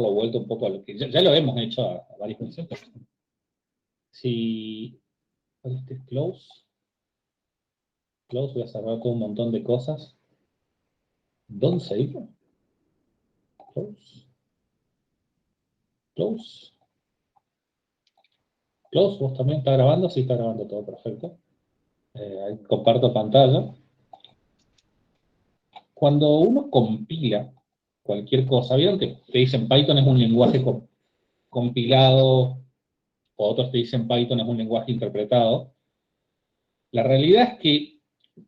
vuelta un poco a lo que ya lo hemos hecho a varias veces. Si este es close, voy a cerrar con un montón de cosas. Don't save. Close. ¿Vos también está grabando? Sí, está grabando todo perfecto. Ahí comparto pantalla. Cuando uno compila cualquier cosa, ¿vieron que te dicen Python es un lenguaje compilado, o otros te dicen Python es un lenguaje interpretado? La realidad es que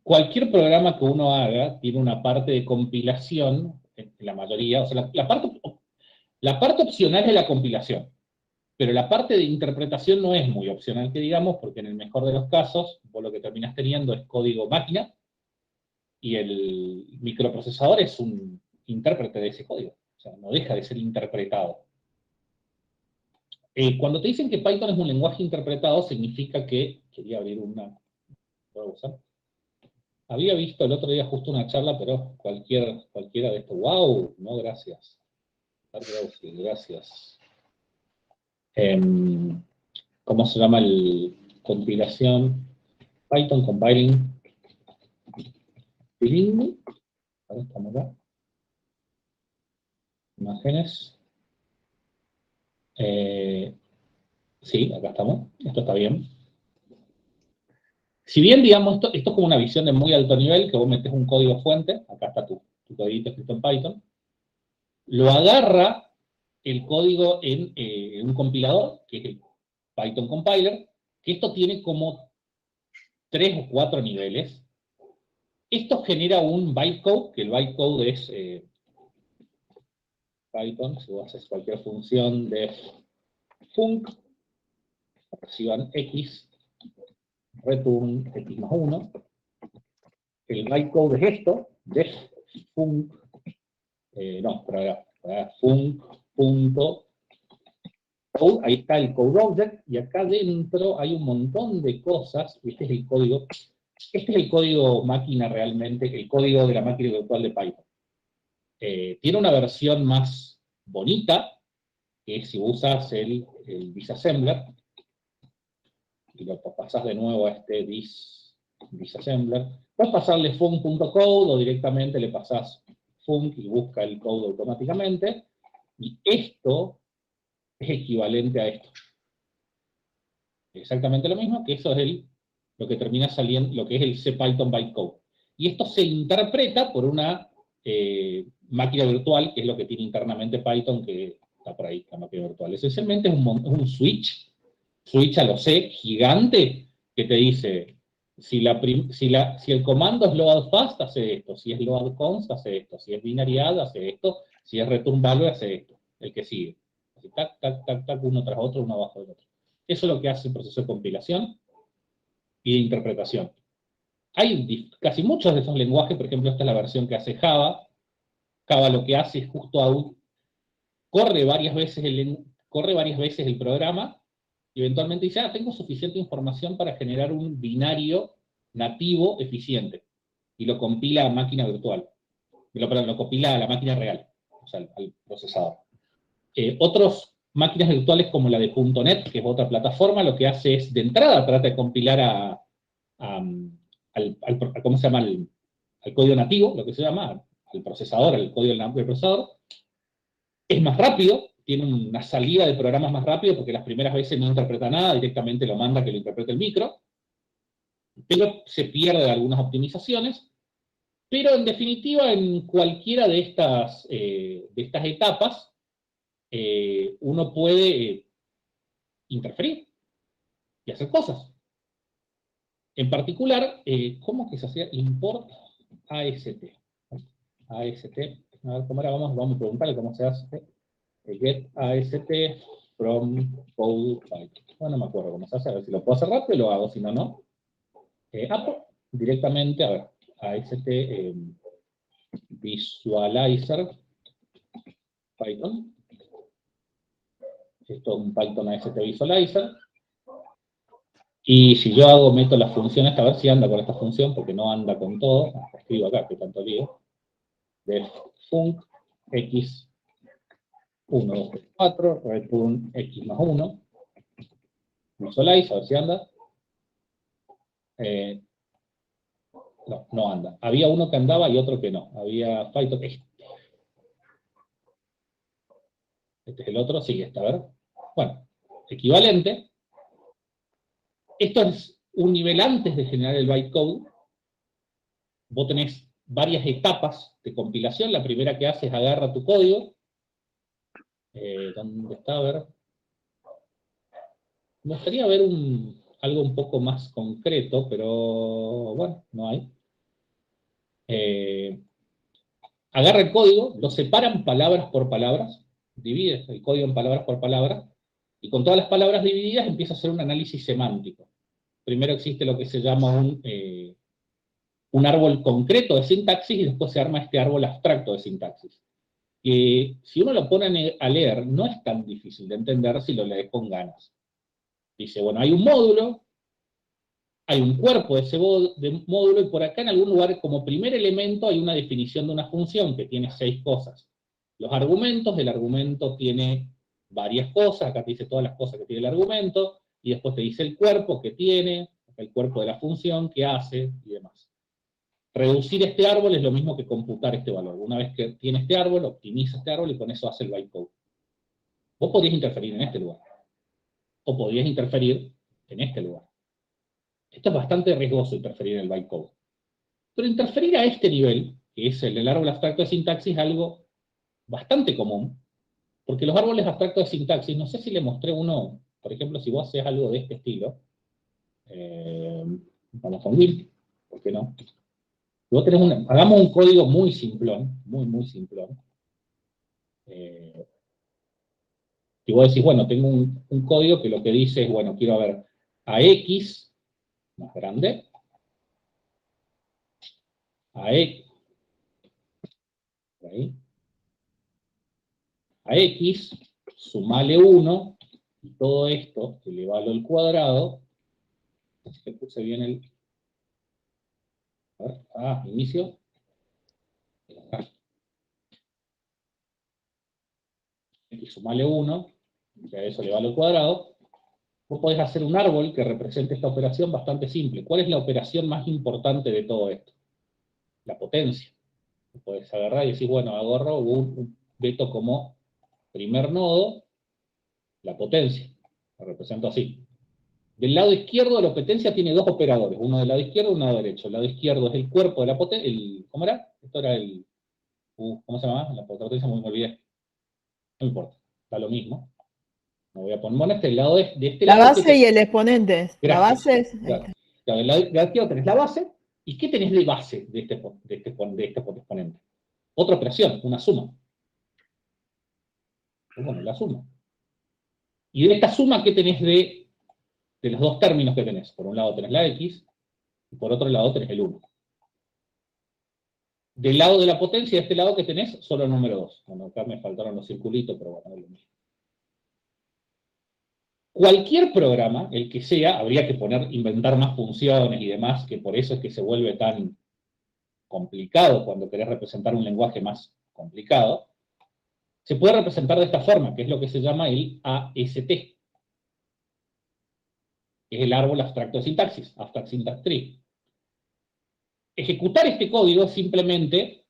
cualquier programa que uno haga tiene una parte de compilación, en la mayoría, o sea, la parte opcional es la compilación, pero la parte de interpretación no es muy opcional, que digamos, porque en el mejor de los casos, vos lo que terminás teniendo es código máquina, y el microprocesador es un intérprete de ese código, o sea, no deja de ser interpretado. Cuando te dicen que Python es un lenguaje interpretado, significa que, quería abrir una, ¿puedo usar? Había visto el otro día justo una charla, pero cualquiera de estos, wow, no, gracias. Gracias. ¿Cómo se llama el compilación? Python Compiling. Ahora estamos acá. Imágenes. Sí, acá estamos. Esto está bien. Si bien, digamos, esto es como una visión de muy alto nivel, que vos metes un código fuente, acá está tu código escrito en Python, lo agarra el código en un compilador, que es el Python Compiler, que esto tiene como 3 o 4 niveles. Esto genera un bytecode, que el bytecode es Python, si vos haces cualquier función de func, reciban x, return x más 1. El bytecode es esto, def func, func.code, ahí está el code object, y acá dentro hay un montón de cosas, y este es el código máquina realmente, el código de la máquina virtual de Python. Tiene una versión más bonita, que es si usas el disassembler, y lo pasas de nuevo a este disassembler, puedes pasarle func.code o directamente le pasas func y busca el code automáticamente, y esto es equivalente a esto. Exactamente lo mismo, que eso es lo que termina saliendo, lo que es el CPython bytecode. Y esto se interpreta por una máquina virtual, que es lo que tiene internamente Python, que está por ahí, la máquina virtual. Esencialmente es un switch a lo C gigante, que te dice, si el comando es load fast, hace esto, si es load const, hace esto, si es binary add, hace esto, si es return value, hace esto, el que sigue. Así, tac, tac, tac, tac, uno tras otro, uno abajo del otro. Eso es lo que hace el proceso de compilación y de interpretación. Hay casi muchos de esos lenguajes, por ejemplo, esta es la versión que hace Java. Java lo que hace es justo corre varias veces el programa, y eventualmente dice, tengo suficiente información para generar un binario nativo eficiente, y lo compila a máquina virtual. Lo compila a la máquina real, o sea, al procesador. Otras máquinas virtuales como la de .NET, que es otra plataforma, lo que hace es, de entrada, trata de compilar ¿cómo se llama? Al código nativo, lo que se llama, al procesador, al código del procesador. Es más rápido, tiene una salida de programas más rápido, porque las primeras veces no interpreta nada, directamente lo manda que lo interprete el micro, pero se pierde algunas optimizaciones. Pero en definitiva, en cualquiera de estas etapas, uno puede interferir y hacer cosas. En particular, ¿cómo que se hacía? Import AST. AST, a ver cómo era, vamos a preguntarle cómo se hace. Get AST from code Python. Bueno, no me acuerdo cómo se hace, a ver si lo puedo hacer rápido, lo hago, si no, no. Directamente, a ver, AST Visualizer Python. Esto es un Python AST Visualizer. Y si yo meto la función esta, a ver si anda con esta función, porque no anda con todo. Escribo acá, que tanto lío. De func x 1, 2, 3, 4, return x más 1. Visualize, a ver si anda. No, no anda. Había uno que andaba y otro que no. Había Python. Este es el otro, sí, está, a ver. Bueno, equivalente. Esto es un nivel antes de generar el bytecode. Vos tenés varias etapas de compilación. La primera que haces es agarra tu código. ¿Dónde está? A ver. Me gustaría ver algo un poco más concreto, pero bueno, no hay. Agarra el código, lo separan palabras por palabras, divides el código en palabras por palabras, y con todas las palabras divididas empieza a hacer un análisis semántico. Primero existe lo que se llama un árbol concreto de sintaxis, y después se arma este árbol abstracto de sintaxis. Que si uno lo pone a leer, no es tan difícil de entender si lo lees con ganas. Dice, bueno, hay un módulo, hay un cuerpo de ese módulo, y por acá en algún lugar, como primer elemento, hay una definición de una función que tiene 6 cosas. Los argumentos, el argumento tiene varias cosas, acá te dice todas las cosas que tiene el argumento, y después te dice el cuerpo que tiene, el cuerpo de la función, que hace, y demás. Reducir este árbol es lo mismo que computar este valor. Una vez que tiene este árbol, optimiza este árbol y con eso hace el bytecode. Vos podrías interferir en este lugar, o podrías interferir en este lugar. Esto es bastante riesgoso, interferir en el bytecode. Pero interferir a este nivel, que es el del árbol abstracto de sintaxis, es algo bastante común, porque los árboles abstractos de sintaxis, no sé si le mostré uno, por ejemplo, si vos haces algo de este estilo, vamos con Git, ¿por qué no? Vos tenés hagamos un código muy simplón, muy simplón, y vos decís, bueno, tengo un código que lo que dice es, bueno, quiero ver a X más grande, a X, ahí, a X, sumale 1, y todo esto elevalo al cuadrado, así que puse bien el... A ver, inicio. Y sumale 1, y a eso elevalo al cuadrado. Vos podés hacer un árbol que represente esta operación bastante simple. ¿Cuál es la operación más importante de todo esto? La potencia. Podés agarrar y decir, bueno, agarro un veto como primer nodo, la potencia. Lo represento así. Del lado izquierdo de la potencia tiene 2 operadores, uno del lado izquierdo y uno del lado derecho. El lado izquierdo es el cuerpo de la potencia, ¿cómo era? Esto era el, ¿cómo se llama? La potencia, me olvidé. No importa, da lo mismo. Me voy a poner, bueno, el lado de este La lado. base y el exponente. La Gracias. base es... Claro. Del lado izquierdo tenés la base, ¿y qué tenés de base de este exponente? Otra operación, una suma. Bueno, la suma. Y de esta suma, ¿qué tenés de los 2 términos que tenés? Por un lado tenés la x, y por otro lado tenés el 1. Del lado de la potencia, de este lado que tenés, solo el número 2. Bueno, acá me faltaron los circulitos, pero bueno, es lo mismo. Cualquier programa, el que sea, habría que inventar más funciones y demás, que por eso es que se vuelve tan complicado cuando querés representar un lenguaje más complicado. Se puede representar de esta forma, que es lo que se llama el AST, que es el árbol abstracto de sintaxis, Abstract Syntax Tree. Ejecutar este código es simplemente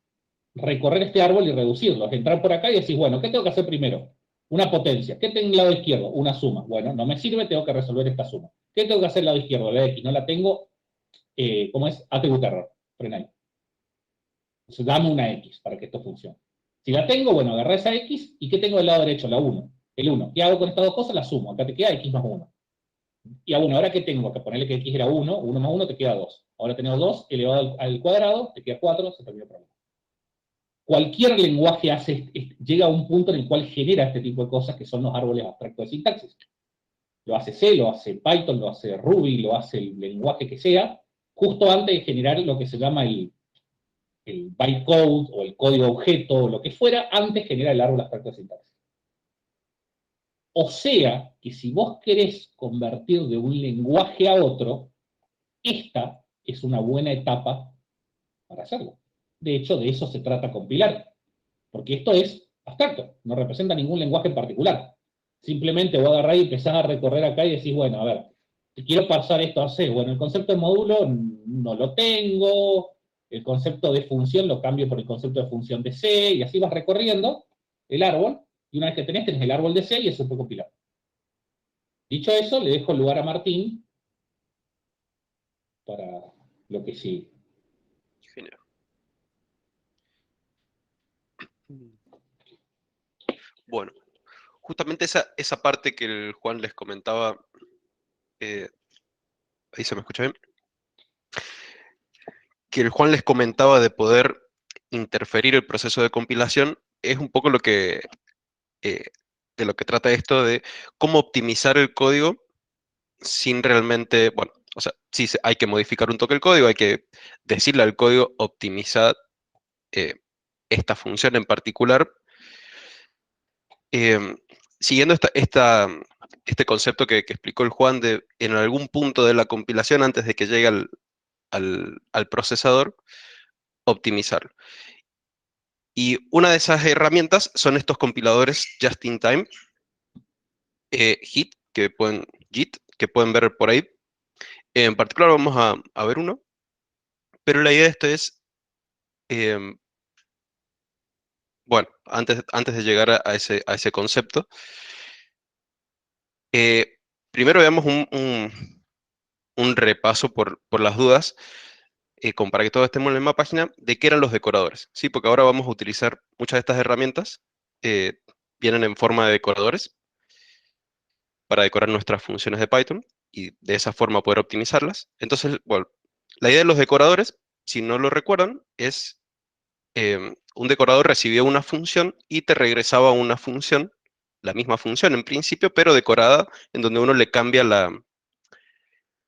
recorrer este árbol y reducirlo. Es entrar por acá y decir, bueno, ¿qué tengo que hacer primero? Una potencia. ¿Qué tengo en el lado izquierdo? Una suma. Bueno, no me sirve, tengo que resolver esta suma. ¿Qué tengo que hacer en el lado izquierdo? La X, no la tengo, ¿cómo es? Atributo error. Frena ahí. Entonces, dame una X para que esto funcione. Si la tengo, bueno, agarré esa X, ¿y qué tengo del lado derecho? La 1. El 1. ¿Qué hago con estas dos cosas? La sumo. Acá te queda X más 1. Y bueno, ¿ahora qué tengo? Que ponerle que X era 1, 1 más 1 te queda 2. Ahora tenemos 2 elevado al cuadrado, te queda 4, se termina el problema. Cualquier lenguaje llega a un punto en el cual genera este tipo de cosas que son los árboles abstractos de sintaxis. Lo hace C, lo hace Python, lo hace Ruby, lo hace el lenguaje que sea, justo antes de generar lo que se llama el bytecode o el código objeto o lo que fuera, antes genera el árbol abstracto de sintaxis. O sea, que si vos querés convertir de un lenguaje a otro, esta es una buena etapa para hacerlo. De hecho, de eso se trata compilar. Porque esto es abstracto, no representa ningún lenguaje en particular. Simplemente vos agarrás y empezás a recorrer acá y decís, bueno, a ver, si quiero pasar esto a C, bueno, el concepto de módulo no lo tengo, el concepto de función lo cambio por el concepto de función de C, y así vas recorriendo el árbol, y una vez que tenés el árbol de C y eso fue compilado. Dicho eso, le dejo el lugar a Martín para lo que sigue. Genial. Bueno, justamente esa parte que el Juan les comentaba, ahí se me escucha bien, que el Juan les comentaba de poder interferir el proceso de compilación, es un poco eh, de lo que trata esto de cómo optimizar el código sin realmente, bueno, o sea, sí hay que modificar un toque el código, hay que decirle al código optimizar eh, esta función en particular, eh, siguiendo este concepto que explicó el Juan de en algún punto de la compilación, antes de que llegue al procesador, optimizarlo. Y una de esas herramientas son estos compiladores just-in-time, JIT, que pueden ver por ahí. En particular vamos a ver uno, pero la idea de esto es, em, bueno, antes de llegar a ese concepto, eh, primero veamos un repaso por las dudas, como para que todos estemos en la misma página, de qué eran los decoradores, ¿sí? Porque ahora vamos a utilizar muchas de estas herramientas, vienen en forma de decoradores para decorar nuestras funciones de Python y de esa forma poder optimizarlas. Entonces, bueno, la idea de los decoradores, si no lo recuerdan, es un decorador recibía una función y te regresaba una función, la misma función en principio, pero decorada, en donde uno le cambia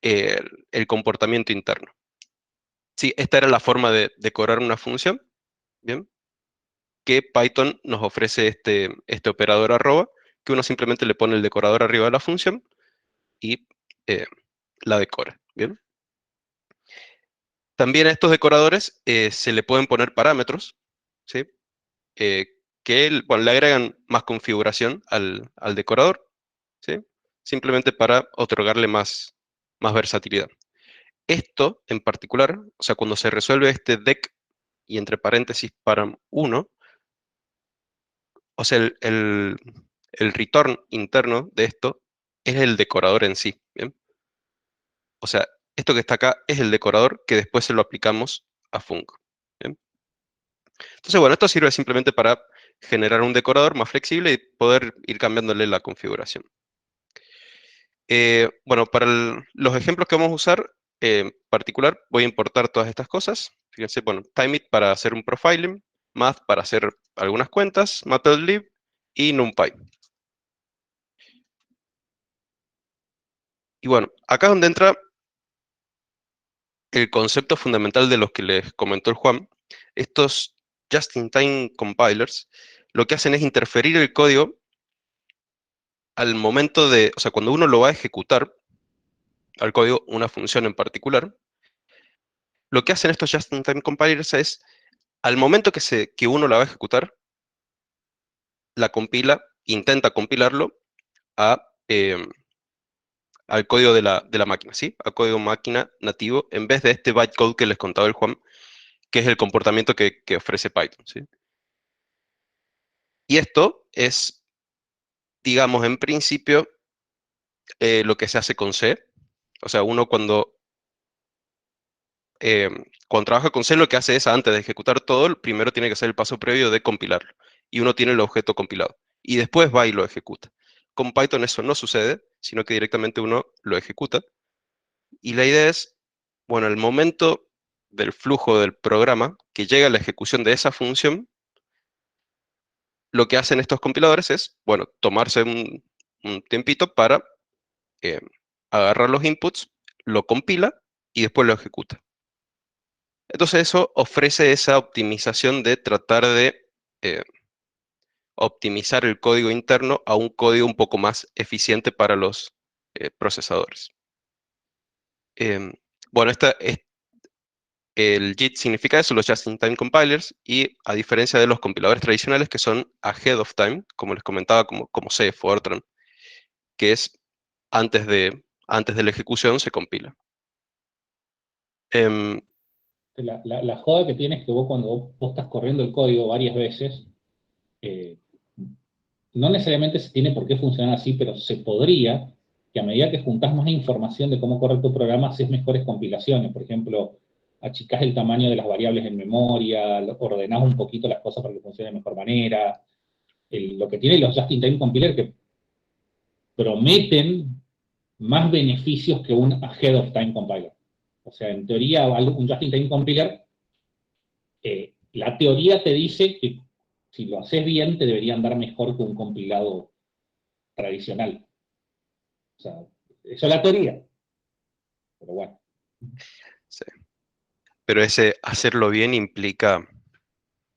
el comportamiento interno. Sí, esta era la forma de decorar una función, ¿bien? Que Python nos ofrece este operador arroba, que uno simplemente le pone el decorador arriba de la función y eh, la decora, ¿bien? También a estos decoradores se le pueden poner parámetros, ¿sí? Bueno, le agregan más configuración al decorador, ¿sí? Simplemente para otorgarle más versatilidad. Esto en particular, o sea, cuando se resuelve este dec y entre paréntesis param1, o sea, el return interno de esto es el decorador en sí, ¿bien? O sea, esto que está acá es el decorador que después se lo aplicamos a func, ¿bien? Entonces, bueno, esto sirve simplemente para generar un decorador más flexible y poder ir cambiándole la configuración. Bueno, para los ejemplos que vamos a usar, en particular, voy a importar todas estas cosas. Fíjense, bueno, timeit para hacer un profiling, math para hacer algunas cuentas, matplotlib y numpy. Y bueno, acá es donde entra el concepto fundamental de los que les comentó el Juan. Estos just-in-time compilers lo que hacen es interferir el código al momento de, o sea, cuando uno lo va a ejecutar, al código, una función en particular, lo que hacen estos just-in-time compilers es, al momento que uno la va a ejecutar, la compila, intenta compilarlo a, al código de la máquina, ¿sí? Al código máquina nativo, en vez de este bytecode que les contaba el Juan, que es el comportamiento que ofrece Python, ¿sí? Y esto es, digamos, en principio, lo que se hace con C. O sea, uno cuando trabaja con C, lo que hace es, antes de ejecutar todo, primero tiene que hacer el paso previo de compilarlo. Y uno tiene el objeto compilado. Y después va y lo ejecuta. Con Python eso no sucede, sino que directamente uno lo ejecuta. Y la idea es, bueno, el momento del flujo del programa que llega a la ejecución de esa función, lo que hacen estos compiladores es, bueno, tomarse un tiempito para eh, agarrar los inputs, lo compila y después lo ejecuta. Entonces eso ofrece esa optimización de tratar de eh, optimizar el código interno a un código un poco más eficiente para los procesadores. Bueno, El JIT significa eso, los Just-in-Time Compilers, y a diferencia de los compiladores tradicionales que son ahead of time, como les comentaba, como Ceph, Fortran, que es antes de la ejecución se compila. Em, La joda que tienes es que vos cuando vos estás corriendo el código varias veces, eh, no necesariamente se tiene por qué funcionar así, pero se podría, que a medida que juntás más información de cómo corre tu programa, haces mejores compilaciones. Por ejemplo, achicás el tamaño de las variables en memoria, ordenás un poquito las cosas para que funcione de mejor manera. Lo que tienen los Just-in-Time Compiler que prometen más beneficios que un Ahead of Time Compiler. O sea, en teoría, un Just-in-Time Compiler, la teoría te dice que si lo haces bien, te debería andar mejor que un compilado tradicional. O sea, eso es la teoría. Pero bueno. sí. Pero ese hacerlo bien implica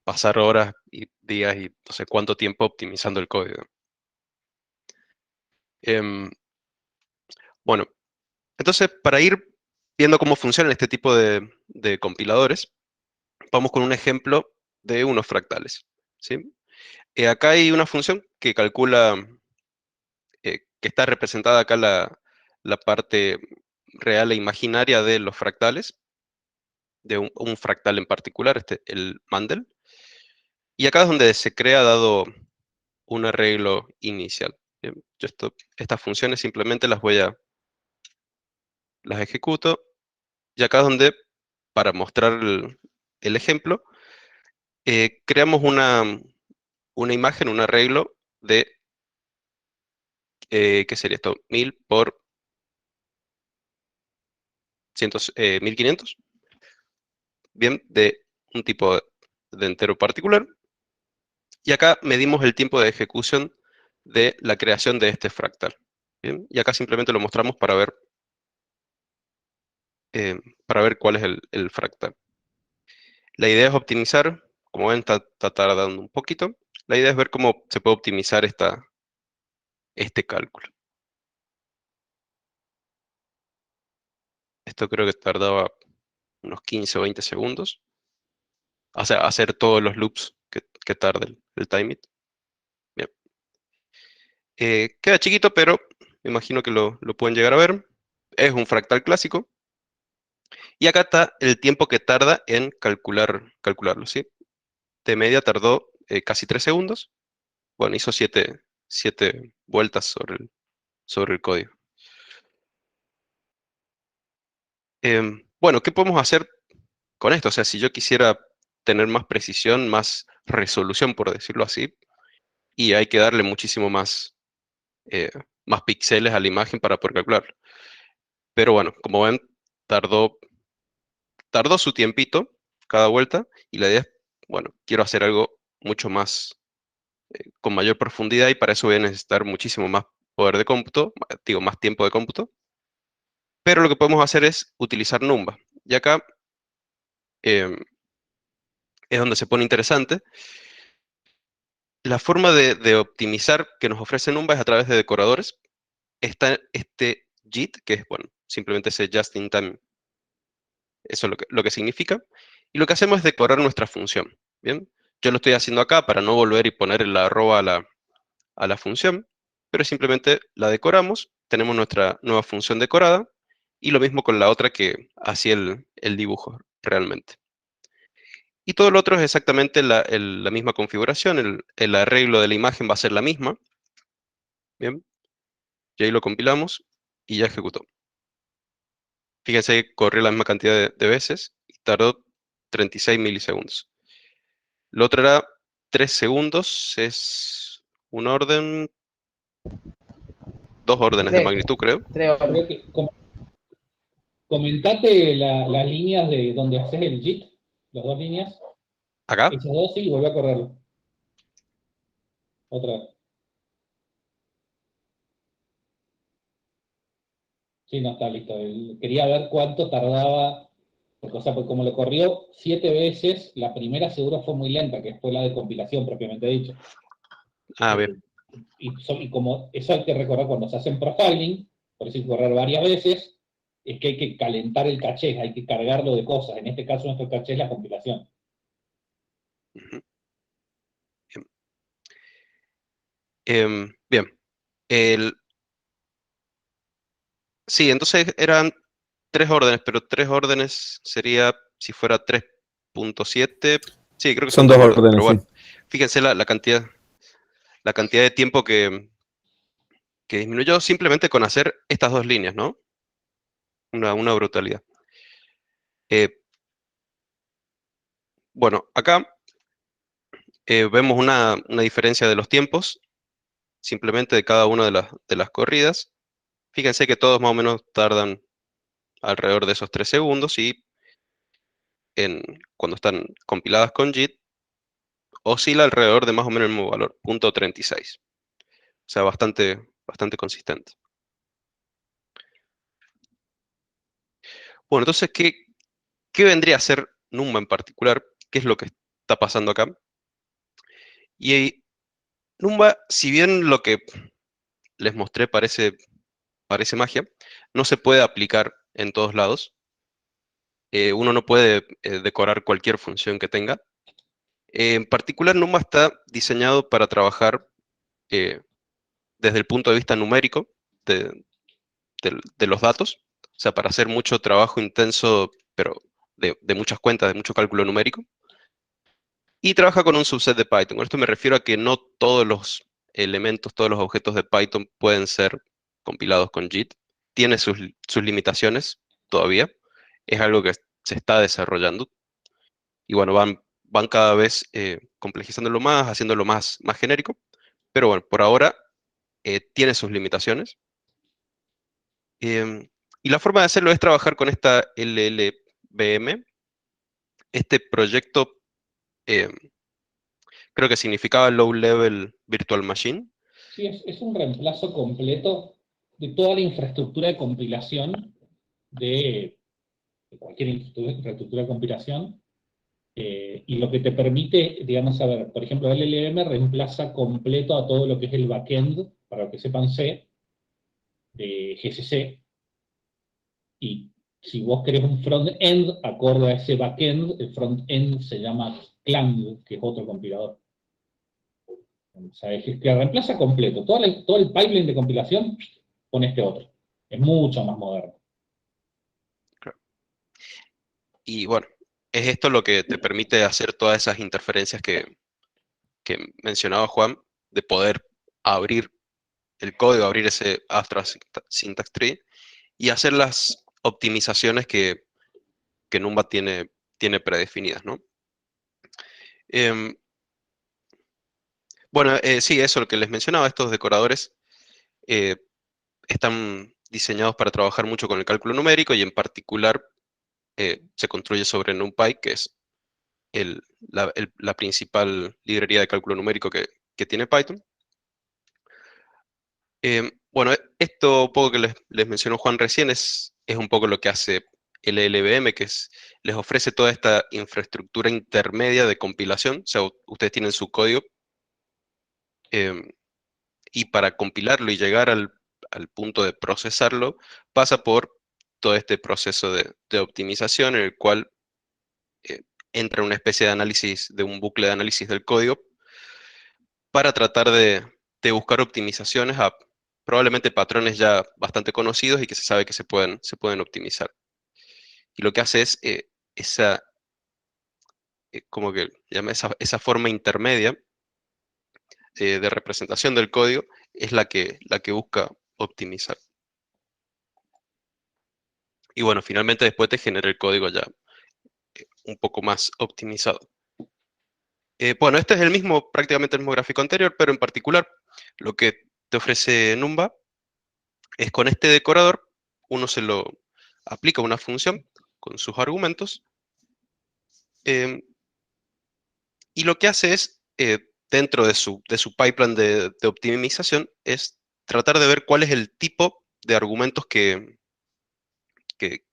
pasar horas y días y no sé cuánto tiempo optimizando el código. Em, bueno, entonces para ir viendo cómo funcionan este tipo de compiladores, vamos con un ejemplo de unos fractales, ¿sí? Acá hay una función que calcula, que está representada acá la parte real e imaginaria de los fractales, de un fractal en particular, el Mandel. Y acá es donde se crea dado un arreglo inicial. Bien, yo estas funciones simplemente las ejecuto, y acá es donde, para mostrar el ejemplo, creamos una imagen, un arreglo de, ¿qué sería esto? 1000 por 1500, bien, de un tipo de entero particular. Y acá medimos el tiempo de ejecución de la creación de este fractal. Bien, y acá simplemente lo mostramos para ver cuál es el fractal. La idea es optimizar, como ven, está tardando un poquito. La idea es ver cómo se puede optimizar este cálculo. Esto creo que tardaba unos 15 o 20 segundos. O sea, hacer todos los loops que tarde el time it. Bien. Queda chiquito, pero me imagino que lo pueden llegar a ver. Es un fractal clásico. Y acá está el tiempo que tarda en calcularlo, ¿sí? De media tardó casi 3 segundos. Bueno, hizo 7 vueltas sobre el código. Bueno, ¿qué podemos hacer con esto? O sea, si yo quisiera tener más precisión, más resolución, por decirlo así, y hay que darle muchísimo eh, más píxeles a la imagen para poder calcularlo. Pero bueno, como ven, tardó su tiempito cada vuelta, y la idea es, bueno, quiero hacer algo mucho más, con mayor profundidad, y para eso voy a necesitar muchísimo más poder de cómputo, digo, más tiempo de cómputo, pero lo que podemos hacer es utilizar Numba. Y acá em, es donde se pone interesante. La forma de optimizar que nos ofrece Numba es a través de decoradores. Está este JIT, que es, bueno, simplemente ese Just in Time, eso es lo que significa. Y lo que hacemos es decorar nuestra función. Bien, yo lo estoy haciendo acá para no volver y poner el arroba a la función, pero simplemente la decoramos, tenemos nuestra nueva función decorada, y lo mismo con la otra que hacía el dibujo realmente. Y todo lo otro es exactamente la misma configuración, el arreglo de la imagen va a ser la misma. Bien, y ahí lo compilamos y ya ejecutó. Fíjense que corrió la misma cantidad de veces y tardó 36 milisegundos. Lo otro era 3 segundos, es un orden, 2 órdenes de Tres, magnitud, creo. tres horas. Creo que, comentate las líneas de donde haces el JIT, las dos líneas, Acá. esas dos sí, y vuelve a correrlo. Otra vez. Sí, no está listo. Quería ver cuánto tardaba, porque, o sea, pues como lo corrió 7 veces, la primera seguro fue muy lenta, que fue la de compilación propiamente dicho. Ah, bien. Y como eso hay que recordar cuando se hacen profiling, por eso hay que correr varias veces, es que hay que calentar el caché, hay que cargarlo de cosas. En este caso, nuestro caché es la compilación. Ujú. Bien. Sí, entonces eran 3 órdenes, pero 3 órdenes sería, si fuera 3.7, sí, creo que son Son dos dos órdenes, pero órdenes, sí. bueno, fíjense la cantidad de tiempo que disminuyó simplemente con hacer estas 2 líneas, ¿no? Una brutalidad. Bueno, acá vemos una diferencia de los tiempos, simplemente de cada una de las corridas. Fíjense que todos más o menos tardan alrededor de esos 3 segundos y cuando están compiladas con JIT, oscila alrededor de más o menos el mismo valor, 0.36. O sea, bastante consistente. Bueno, entonces, ¿qué vendría a ser NUMA en particular? ¿Qué es lo que está pasando acá? Y NUMA, si bien lo que les mostré parece magia, no se puede aplicar en todos lados. Uno no puede decorar cualquier función que tenga. En particular, NUMA está diseñado para trabajar eh, desde el punto de vista numérico de, de los datos, o sea, para hacer mucho trabajo intenso, pero de muchas cuentas, de mucho cálculo numérico, y trabaja con un subset de Python. Con esto me refiero a que no todos los elementos, todos los objetos de Python pueden ser compilados con JIT. Tiene sus limitaciones todavía, es algo que se está desarrollando, y bueno, van cada vez complejizándolo más, haciéndolo más genérico, pero bueno, por ahora tiene sus limitaciones. Y la forma de hacerlo es trabajar con esta LLVM. Este proyecto em, creo que significaba Low Level Virtual Machine. Sí, es un reemplazo completo de toda la infraestructura de compilación de cualquier infraestructura de compilación. Y lo que te permite, digamos, saber, por ejemplo, LLM reemplaza completo a todo lo que es el backend, para que sepan C, de GCC, y si vos querés un front-end acorde a ese backend, el front-end se llama Clang, que es otro compilador. O sea, es que reemplaza completo. Todo el pipeline de compilación con este otro. Es mucho más moderno. Claro. Y bueno, es esto lo que te permite hacer todas esas interferencias que mencionaba Juan, de poder abrir el código, abrir ese Astra Syntax Tree y hacer las optimizaciones que Numba tiene predefinidas, ¿no? Em, bueno, sí, eso lo que les mencionaba, estos decoradores eh, están diseñados para trabajar mucho con el cálculo numérico y en particular se construye sobre NumPy, que es la principal librería de cálculo numérico que tiene Python. Bueno, esto poco que les mencionó Juan recién es un poco lo que hace el LLVM, les ofrece toda esta infraestructura intermedia de compilación. O sea, ustedes tienen su código em, y para compilarlo y llegar al punto de procesarlo, pasa por todo este proceso de optimización en el cual eh, entra una especie de análisis, de un bucle de análisis del código para tratar de buscar optimizaciones a probablemente patrones ya bastante conocidos y que se sabe que se pueden optimizar. Y lo que hace es esa, como que llama esa forma intermedia de representación del código, es la que busca optimizar. Y bueno, finalmente después te genera el código ya un poco más optimizado. Bueno, este es prácticamente el mismo gráfico anterior, pero en particular lo que te ofrece Numba es con este decorador, uno se lo aplica a una función con sus argumentos, em, y lo que hace es, dentro de su pipeline de optimización, es tratar de ver cuál es el tipo de argumentos que, que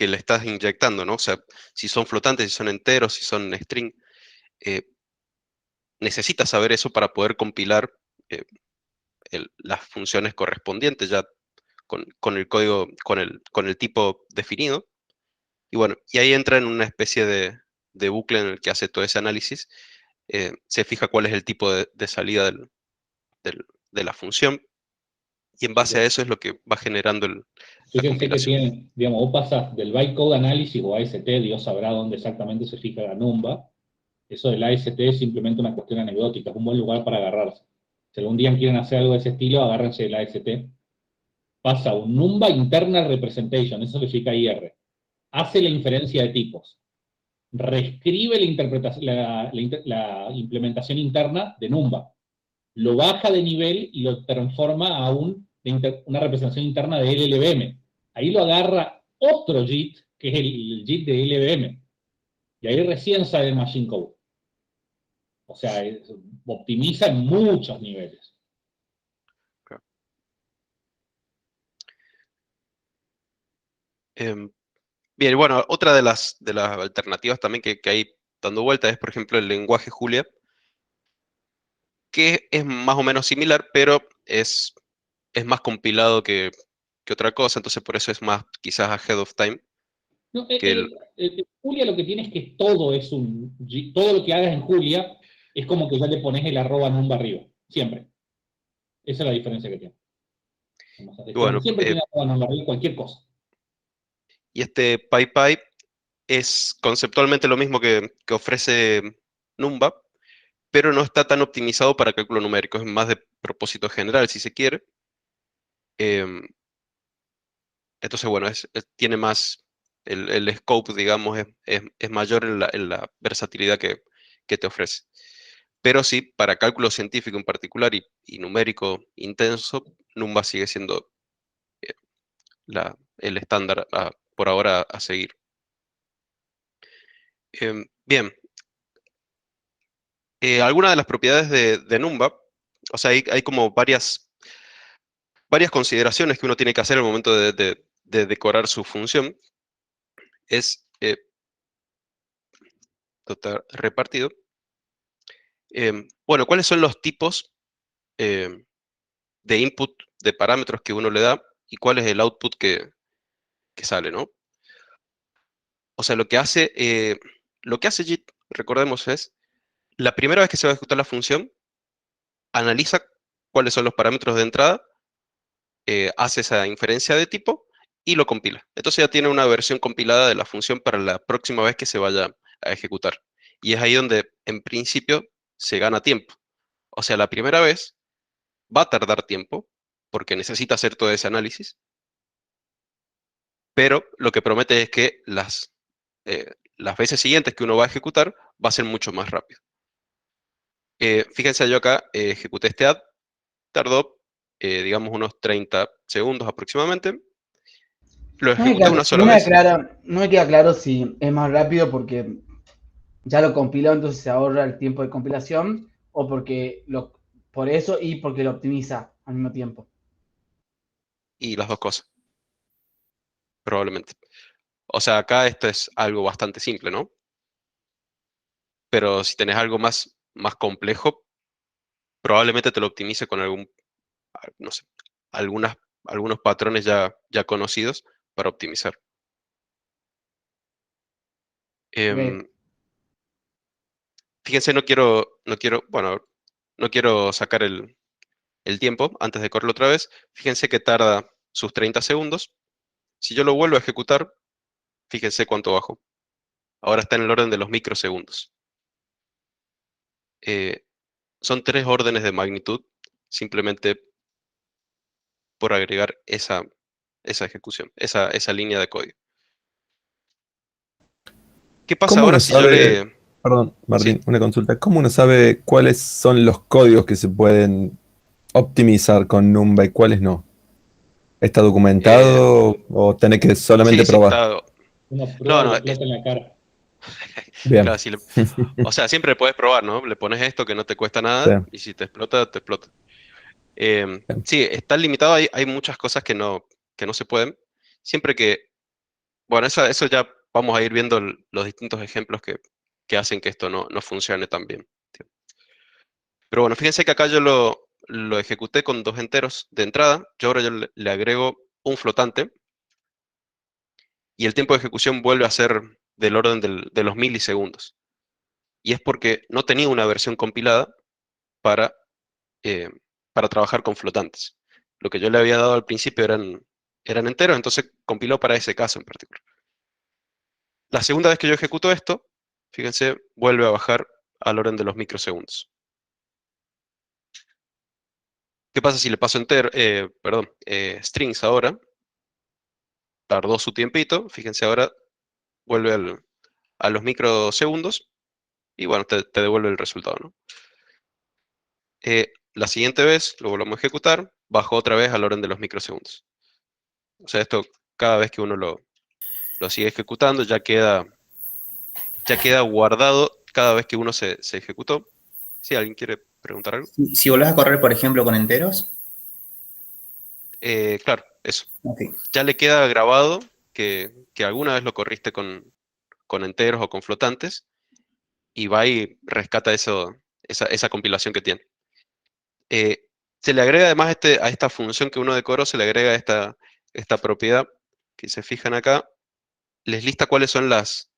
le estás inyectando, ¿no? O sea, si son flotantes, si son enteros, si son string. eh, Necesitas saber eso para poder compilar las funciones correspondientes, ya con el código, con el tipo definido. Y bueno, y ahí entra en una especie de bucle en el que hace todo ese análisis. Se fija cuál es el tipo de salida de la función, y en base a eso es lo que va generando la Fíjense que compilación. tienen, digamos, vos pasas del bytecode análisis o AST, Dios sabrá dónde exactamente se fija la numba. Eso del AST es simplemente una cuestión anecdótica, es un buen lugar para agarrarse. Si algún día quieren hacer algo de ese estilo, agárrense del AST. Pasa un numba internal representation, eso significa IR. Hace la inferencia de tipos. Reescribe la, interpretación, la implementación interna de numba. Lo baja de nivel y lo transforma a una representación interna de LLVM. Ahí lo agarra otro JIT, que es el JIT de LLVM. Y ahí recién sale el machine code. O sea, optimiza en muchos niveles. Bien, bueno, otra de las alternativas también que hay dando vuelta es, por ejemplo, el lenguaje Julia, que es más o menos similar, pero es más compilado que otra cosa, entonces por eso es más quizás ahead of time. No, Que el, Julia lo que tiene es que todo todo lo que hagas en Julia es como que ya le pones el arroba numba arriba, siempre. Esa es la diferencia que tiene. y bueno, Siempre tiene arroba numba arriba cualquier cosa. y este PyPy es conceptualmente lo mismo que ofrece Numba, pero no está tan optimizado para cálculo numérico, es más de propósito general, si se quiere. Em, entonces, bueno, tiene más, el scope, digamos, es mayor en la versatilidad que te ofrece. Pero sí, para cálculo científico en particular y numérico intenso, Numba sigue siendo eh, el estándar por ahora a seguir. Bien, algunas de las propiedades de Numba, o sea, hay como varias consideraciones que uno tiene que hacer al momento de decorar su función. Es total repartido. Bueno, ¿cuáles son los tipos em, de input de parámetros que uno le da y cuál es el output que sale, ¿no? O sea, lo que hace JIT, recordemos, es la primera vez que se va a ejecutar la función, analiza cuáles son los parámetros de entrada, hace esa inferencia de tipo y lo compila. Entonces ya tiene una versión compilada de la función para la próxima vez que se vaya a ejecutar. Y es ahí donde, en principio, se gana tiempo. O sea, la primera vez va a tardar tiempo porque necesita hacer todo ese análisis, pero lo que promete es que las veces siguientes que uno va a ejecutar va a ser mucho más rápido. Fíjense, yo acá ejecuté este add, tardó, digamos, unos 30 segundos aproximadamente. Lo ejecuté una sola vez. No me queda claro si es más rápido porque ya lo compiló, entonces se ahorra el tiempo de compilación, o por eso y porque lo optimiza al mismo tiempo. Y las dos cosas, probablemente. O sea, acá esto es algo bastante simple, ¿no? Pero si tenés algo más complejo, probablemente te lo optimice con no sé, algunos patrones ya conocidos para optimizar. Ok. Fíjense, bueno, no quiero sacar el tiempo antes de correrlo otra vez. Fíjense que tarda sus 30 segundos. Si yo lo vuelvo a ejecutar, fíjense cuánto bajo. Ahora está en el orden de los microsegundos. Eh, Son 3 órdenes de magnitud, simplemente por agregar esa ejecución, esa línea de código. ¿Qué pasa ¿Cómo uno ahora si yo sabe, le... perdón, Martín, Sí, una consulta, ¿cómo uno sabe cuáles son los códigos que se pueden optimizar con Numba y cuáles no? ¿Está eh, documentado o tenés que solamente sí, probar? está... Uno prueba No, y le no, explota en la cara. Bien. claro, o sea, siempre puedes probar, ¿no? Le pones esto que no te cuesta Sí, nada y si te explota, te explota. bien. Sí, está limitado, hay muchas cosas que no se pueden. Siempre que, bueno, eso ya vamos a ir viendo los distintos ejemplos que hacen que esto no funcione tan bien. Pero bueno, fíjense que acá yo lo ejecuté con 2 enteros de entrada. Yo ahora le agrego un flotante, y el tiempo de ejecución vuelve a ser del orden de los milisegundos. Y es porque no tenía una versión compilada para, eh, para trabajar con flotantes. Lo que yo le había dado al principio eran enteros, entonces compiló para ese caso en particular. La segunda vez que yo ejecuto esto, fíjense, vuelve a bajar al orden de los microsegundos. ¿Qué pasa si le paso strings ahora? Tardó su tiempito, fíjense ahora, vuelve a los microsegundos y bueno, te devuelve el resultado, ¿no? La siguiente vez lo volvemos a ejecutar, bajó otra vez al orden de los microsegundos. O sea, esto cada vez que uno lo sigue ejecutando ya queda guardado cada vez que uno se ejecutó. Si alguien quiere preguntar algo. Si volvés a correr, por ejemplo, con enteros. Claro, eso. Okay. Ya le queda grabado que alguna vez lo corriste con enteros o con flotantes y va y rescata esa compilación que tiene. Se le agrega además a esta función que uno decoró, se le agrega esta propiedad que se fijan acá, les lista cuáles son las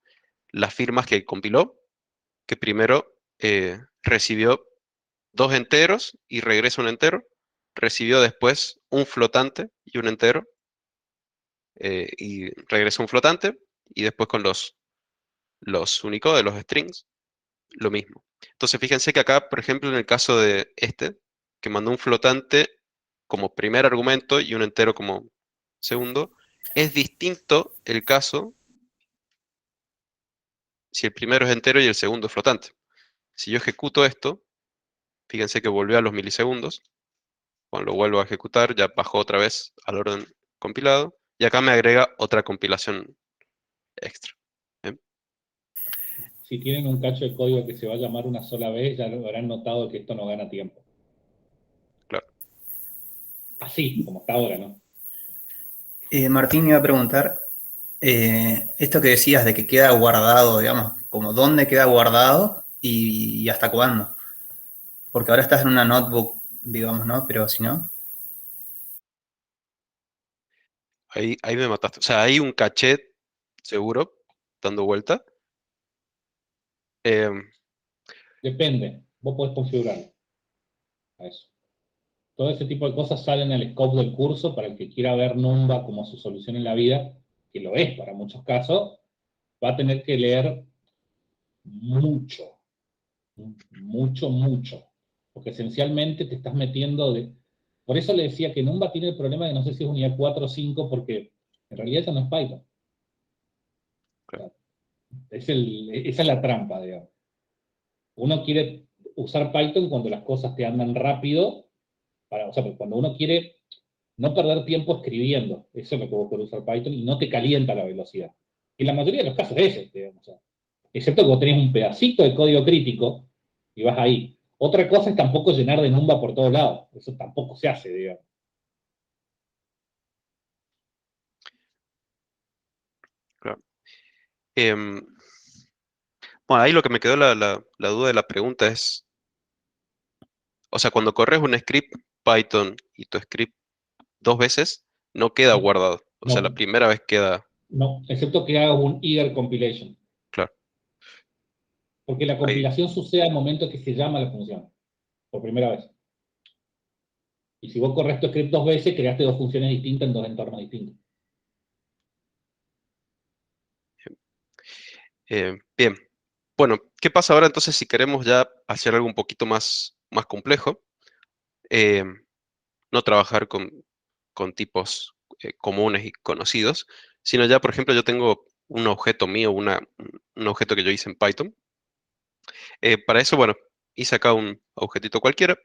firmas que compiló, que primero recibió 2 enteros y regresa un entero, recibió después un flotante y un entero, y regresa un flotante, y después con los Unicode, los strings, lo mismo. Entonces fíjense que acá, por ejemplo, en el caso de que mandó un flotante como primer argumento y un entero como segundo, es distinto el caso si el primero es entero y el segundo es flotante. Si yo ejecuto esto, fíjense que volvió a los milisegundos. Cuando lo vuelvo a ejecutar, ya bajó otra vez al orden compilado. Y acá me agrega otra compilación extra. ¿Bien? Si tienen un cacho de código que se va a llamar una sola vez, ya habrán notado que esto no gana tiempo. Claro. Así, como está ahora, ¿no? Martín me iba a preguntar, esto que decías de que queda guardado, digamos, como dónde queda guardado y hasta cuándo. Porque ahora estás en una notebook, digamos, ¿no? Pero si no. Ahí me mataste. O sea, hay un caché seguro dando vuelta. Depende, vos podés configurarlo a eso. Todo ese tipo de cosas salen en el scope del curso para el que quiera ver Numba como su solución en la vida, que lo es para muchos casos, va a tener que leer mucho, mucho, porque esencialmente te estás metiendo de... Por eso le decía que Numba tiene el problema de no sé si es unidad 4 o 5, porque en realidad eso no es Python. Claro. Esa es la trampa, digamos. Uno quiere usar Python cuando las cosas te andan rápido, o sea, cuando uno quiere no perder tiempo escribiendo, eso es lo que vos podés usar Python, y no te calienta la velocidad. Y la mayoría de los casos es ese, digamos, o sea, excepto que vos tenés un pedacito de código crítico y vas ahí. Otra cosa es tampoco llenar de Numba por todos lados, eso tampoco se hace, digamos. Claro. Bueno, ahí lo que me quedó la duda de la pregunta es, o sea, cuando corres un script Python y tu script 2 veces, no queda guardado. O sea, la No, primera vez queda, no, excepto que hagas un eager compilation, claro. porque la Ahí, compilación sucede al momento que se llama la función, por primera vez. Y si vos corres tu script 2 veces, creaste 2 funciones distintas en 2 entornos distintos. bien. Bueno, ¿qué pasa ahora entonces si queremos ya hacer algo un poquito más complejo? Eh, no trabajar con tipos comunes y conocidos, sino ya, por ejemplo, yo tengo un objeto mío, un objeto que yo hice en Python. Para eso, bueno, hice acá un objetito cualquiera,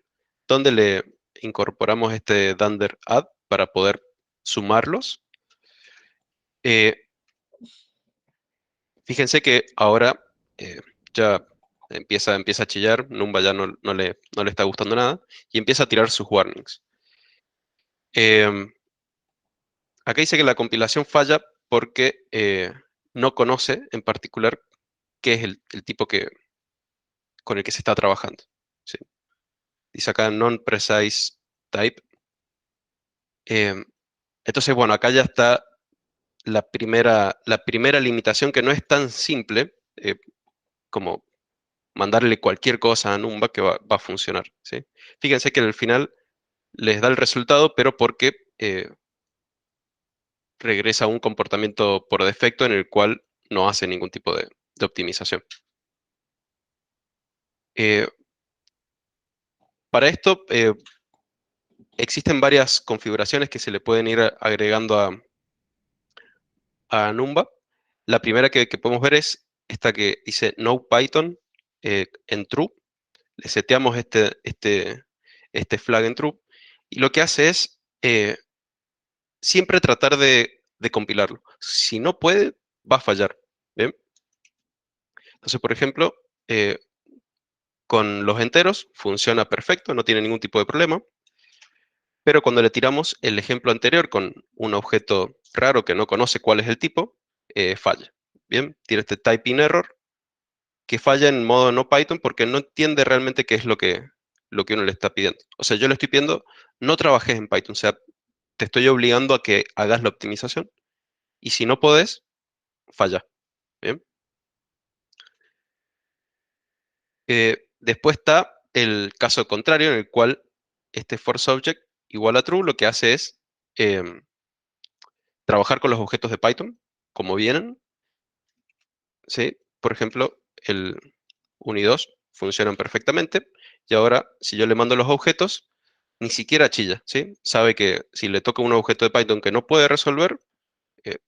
donde le incorporamos este dunder add para poder sumarlos. Eh, Fíjense que ahora ya empieza a chillar, Numba ya no le está gustando nada, y empieza a tirar sus warnings. Em, Acá dice que la compilación falla porque no conoce en particular qué es el tipo con el que se está trabajando. ¿Sí? Dice acá non-precise type. Entonces, bueno, acá ya está la primera limitación, que no es tan simple como mandarle cualquier cosa a Numba que va a funcionar, ¿sí? Fíjense que al final les da el resultado, pero porque regresa a un comportamiento por defecto en el cual no hace ningún tipo de optimización. Para esto existen varias configuraciones que se le pueden ir agregando a Numba. La primera que podemos ver es esta que dice no Python en true. Le seteamos este flag en true, y lo que hace es siempre tratar de compilarlo. Si no puede, va a fallar. ¿Bien? Entonces, por ejemplo, con los enteros funciona perfecto, no tiene ningún tipo de problema, pero cuando le tiramos el ejemplo anterior con un objeto raro que no conoce cuál es el tipo, falla. Bien, tiene este typing error que falla en modo no Python porque no entiende realmente qué es lo que uno le está pidiendo. O sea, yo le estoy pidiendo, no trabajes en Python, o sea, te estoy obligando a que hagas la optimización, y si no podés, falla. ¿Bien? Después está el caso contrario, en el cual este force object igual a true lo que hace es trabajar con los objetos de Python como vienen, ¿sí? Por ejemplo, el 1 y 2 funcionan perfectamente, y ahora si yo le mando los objetos, ni siquiera chilla, ¿sí? Sabe que si le toca un objeto de Python que no puede resolver, eh,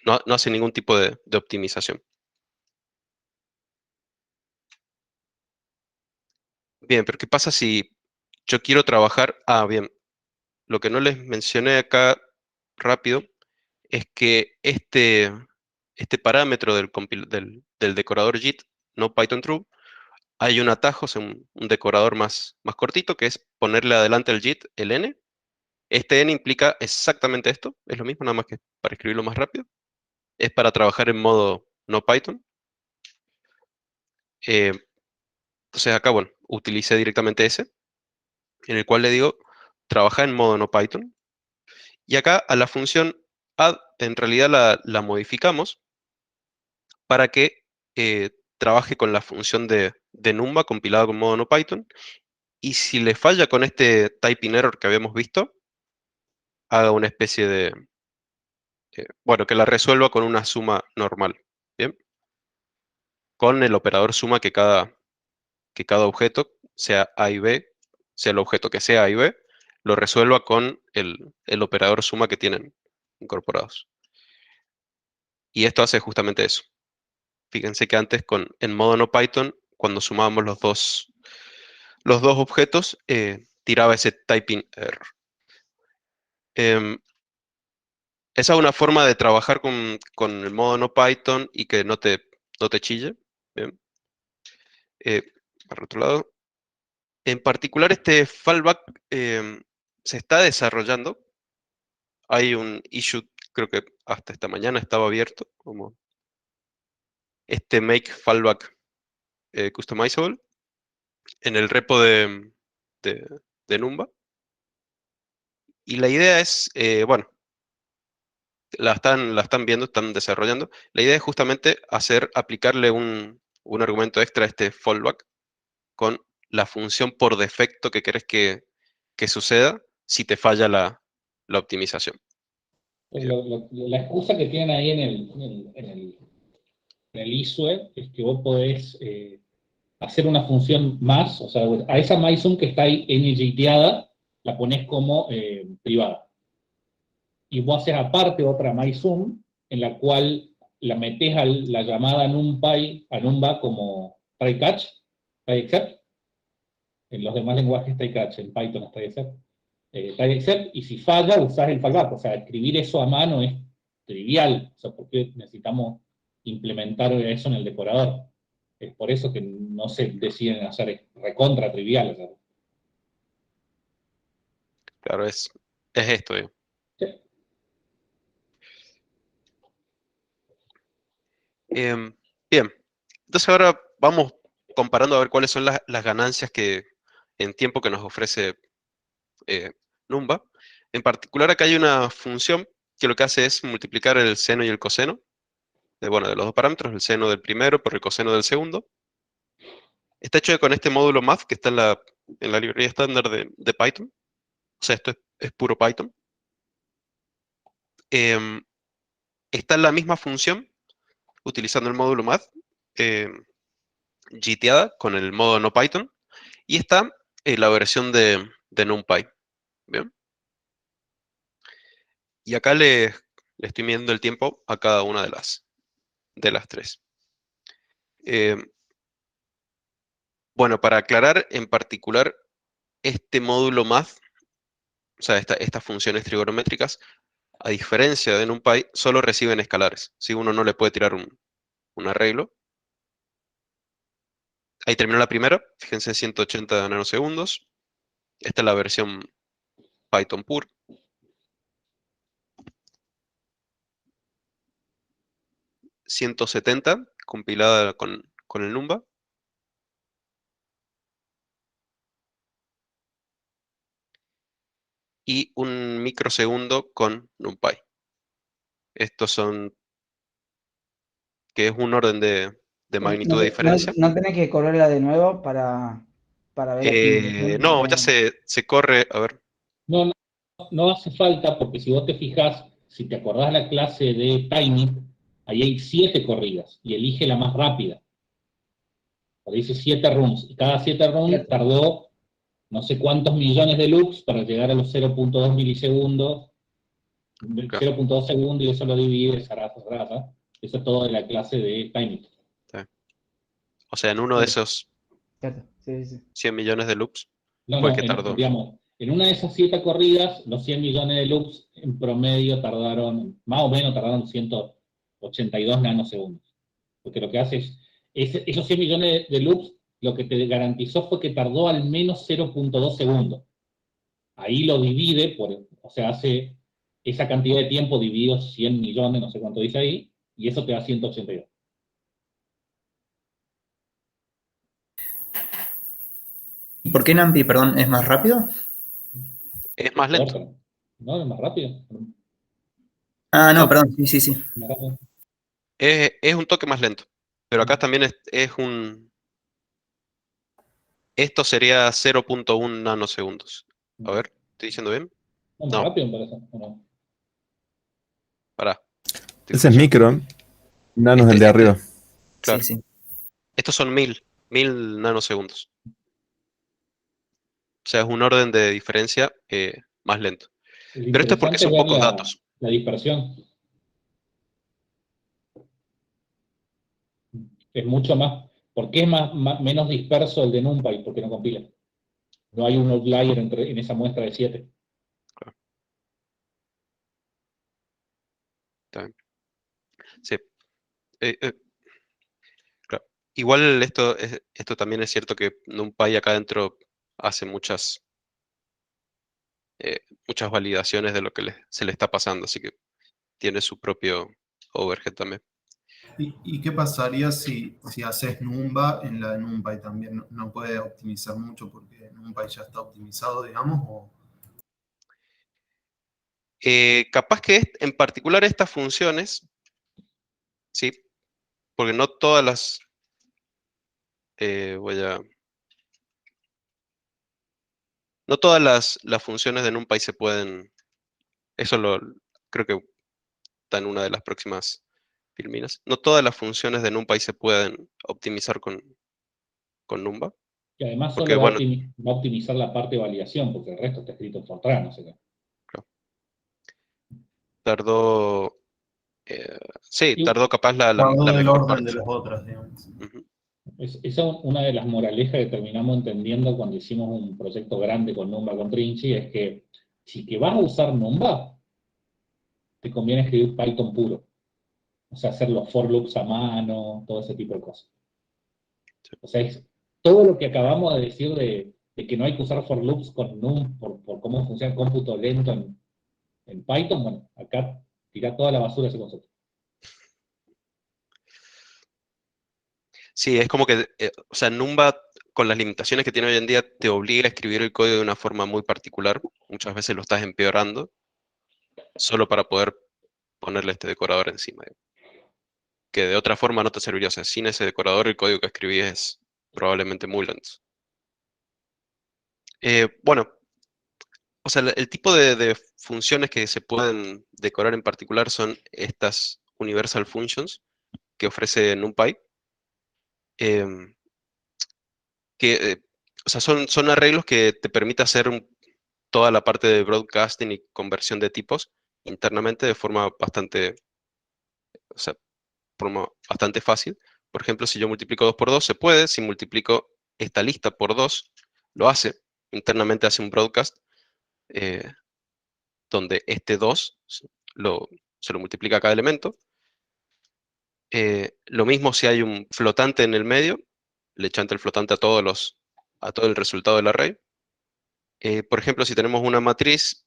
no hace ningún tipo de optimización. Bien, pero ¿qué pasa si yo quiero trabajar? Ah, bien, lo que no les mencioné acá rápido es que este parámetro del decorador JIT, no Python true, hay un atajo, o sea, un decorador más cortito, que es ponerle adelante al JIT el n. Este n implica exactamente esto, es lo mismo, nada más que para escribirlo más rápido. Es para trabajar en modo no Python. Eh, entonces acá, bueno, utilicé directamente ese, en el cual le digo, trabaja en modo no Python. Y acá a la función add, en realidad la modificamos para que trabaje con la función de Numba compilada con modo no Python. Y si le falla con este typing error que habíamos visto, haga una especie de, bueno, que la resuelva con una suma normal, ¿bien? Con el operador suma que cada objeto, sea A y B, sea el objeto que sea A y B, lo resuelva con el operador suma que tienen incorporados. Y esto hace justamente eso. Fíjense que antes en modo no Python, cuando sumábamos los dos objetos, tiraba ese typing error. Esa es una forma de trabajar con el modo no Python y que no te chille. Bien. Para otro lado. En particular, este fallback se está desarrollando. Hay un issue, creo que hasta esta mañana estaba abierto, como este make fallback customizable en el repo de Numba. Y la idea es, bueno, la están viendo, están desarrollando. La idea es justamente aplicarle un argumento extra a este fallback con la función por defecto que querés que suceda si te falla la optimización. La excusa que tienen ahí en el ISUE es que vos podés hacer una función más, o sea, a esa MySum que está ahí ngiteada, la ponés como privada. Y vos haces aparte otra MySum, en la cual la metés a la llamada NumPy, a Numba como try-catch, try-except. En los demás lenguajes try-catch, en Python es try-except. Try-except, y si falla, usás el fallback. O sea, escribir eso a mano es trivial. O sea, porque necesitamos implementar eso en el decorador. Es por eso que no se deciden hacer recontra trivial. O sea. Claro, es esto, digo. Sí. Bien, entonces ahora vamos comparando a ver cuáles son las ganancias en tiempo que nos ofrece Numba. En particular acá hay una función que lo que hace es multiplicar el seno y el coseno, de los dos parámetros, el seno del primero por el coseno del segundo. Está hecho con este módulo math que está en la librería estándar de Python. O sea, esto es puro Python. Está la misma función, utilizando el módulo math, jiteada con el modo no Python. Y está la versión de NumPy. ¿Bien? Y acá le estoy midiendo el tiempo a cada una de las tres. Bueno, para aclarar en particular, este módulo math, o sea, estas funciones trigonométricas, a diferencia de NumPy, solo reciben escalares. Si uno no le puede tirar un arreglo. Ahí terminó la primera, fíjense, 180 nanosegundos. Esta es la versión Python pure. ...170, compilada con el Numba. Y un microsegundo con NumPy. Estos son... que es un orden de magnitud de diferencia. No tenés que correrla de nuevo para ver la optimización. No, ya se corre, a ver. No, no hace falta, porque si vos te fijás, si te acordás la clase de timing, ahí hay 7 corridas, y elige la más rápida. Ahí dice 7 runs, y cada 7 runs tardó no sé cuántos millones de loops para llegar a los 0.2 milisegundos, 0.2 segundos, y eso lo divide, zaraza. Eso es todo de la clase de timing. O sea, en uno de esos Sí. 100 millones de loops No, que tardó. digamos, en una de esas 7 corridas, los 100 millones de loops en promedio tardaron, más o menos tardaron 182 nanosegundos. Porque lo que hace es esos 100 millones de loops, lo que te garantizó fue que tardó al menos 0.2 segundos. Ahí lo divide, o sea, hace esa cantidad de tiempo dividido 100 millones, no sé cuánto dice ahí, y eso te da 182. ¿Y por qué NumPy, perdón, es más rápido? Es más lento. No, es más rápido. Ah, no, No. perdón, sí. Más rápido. Es un toque más lento. Pero acá también es un... Esto sería 0.1 nanosegundos. A ver, ¿estoy diciendo bien? No, más No. rápido me parece. No. Pará. Ese es micro, nano es el de arriba. Claro. Sí. Estos son 1000 nanosegundos. O sea, es un orden de diferencia más lento. Pero esto es porque son pocos datos. La dispersión. Es mucho más. ¿Por qué es menos disperso el de NumPy? Porque no compila. No hay un outlier en esa muestra de 7. Claro. Está bien. Sí. Claro. Igual esto también es cierto que NumPy acá adentro hace muchas validaciones de lo que se le está pasando, así que tiene su propio overhead también. ¿Y qué pasaría si haces Numba en la de NumPy también? ¿No puede optimizar mucho porque NumPy ya está optimizado, digamos? Capaz que en particular estas funciones, ¿sí? Porque no todas las... No todas las funciones de NumPy se pueden... Eso creo que está en una de las próximas filminas. No todas las funciones de NumPy se pueden optimizar con Numba. Y además Porque, solo va a optimizar la parte de validación, porque el resto está escrito en Fortran, no sé qué. Claro. Tardó... tardó capaz la del mejor orden parte. de las otras, digamos. Esa es una de las moralejas que terminamos entendiendo cuando hicimos un proyecto grande con Numba, con Trinchi, es que si que vas a usar Numba, te conviene escribir Python puro. O sea, hacer los for loops a mano, todo ese tipo de cosas. O sea, es todo lo que acabamos de decir de que no hay que usar for loops con Num por cómo funciona el cómputo lento en Python. Bueno, acá tira toda la basura ese concepto. Sí, es como que, o sea, Numba con las limitaciones que tiene hoy en día, te obliga a escribir el código de una forma muy particular. Muchas veces lo estás empeorando solo para poder ponerle este decorador encima. Que de otra forma no te serviría. O sea, sin ese decorador el código que escribí es probablemente muy lento. Bueno, o sea, el tipo de funciones que se pueden decorar en particular son estas Universal Functions que ofrece NumPy. em, o sea, son arreglos que te permiten hacer toda la parte de broadcasting y conversión de tipos internamente de forma bastante, o sea, forma bastante fácil. Por ejemplo, si yo multiplico 2 por 2, se puede. Si multiplico esta lista por 2, lo hace. Internamente hace un broadcast eh, donde este 2 se lo multiplica a cada elemento. Lo mismo si hay un flotante en el medio, le chanta el flotante a todo el resultado del array. Por ejemplo, si tenemos una matriz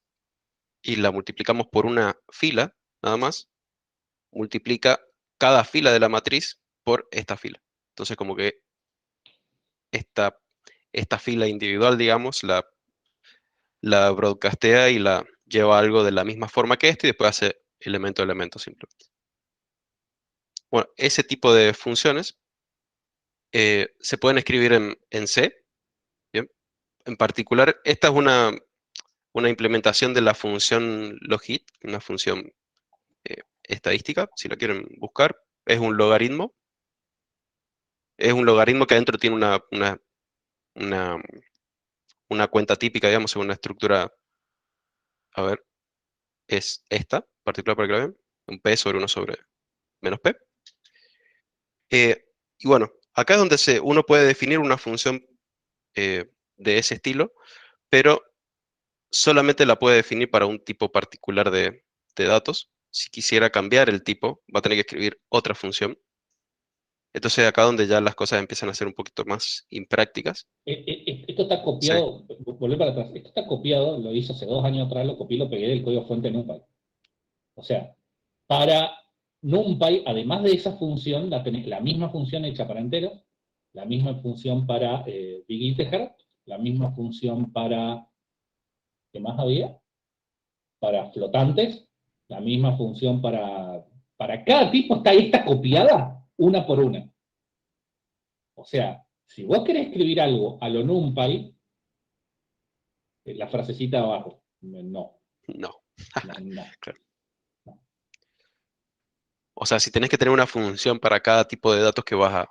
y la multiplicamos por una fila, nada más, multiplica cada fila de la matriz por esta fila. Entonces, como que esta fila individual, digamos, la broadcastea y la lleva a algo de la misma forma que este y después hace elemento a elemento simplemente. Bueno, ese tipo de funciones se pueden escribir en C. ¿Bien? En particular, esta es una implementación de la función logit, una función estadística, si la quieren buscar. Es un logaritmo. Es un logaritmo que adentro tiene una, una cuenta típica, digamos, en una estructura, a ver, es esta, particular para que la vean, un p sobre 1 sobre menos p. Y bueno, acá es donde uno puede definir una función de ese estilo, pero solamente la puede definir para un tipo particular de datos. Si quisiera cambiar el tipo, va a tener que escribir otra función. Entonces acá donde ya las cosas empiezan a ser un poquito más imprácticas. Esto está copiado, volver para atrás, esto está copiado, lo hice hace 2 años atrás, lo copié y lo pegué del código fuente NumPy. O sea, para NumPy, además de esa función, tenés la misma función hecha para enteros, la misma función para Big Integer, la misma función para, ¿qué más había? Para flotantes, la misma función para cada tipo, está copiada una por una. O sea, si vos querés escribir algo a lo NumPy, la frasecita abajo, no. No. No. Claro. O sea, si tenés que tener una función para cada tipo de datos que vas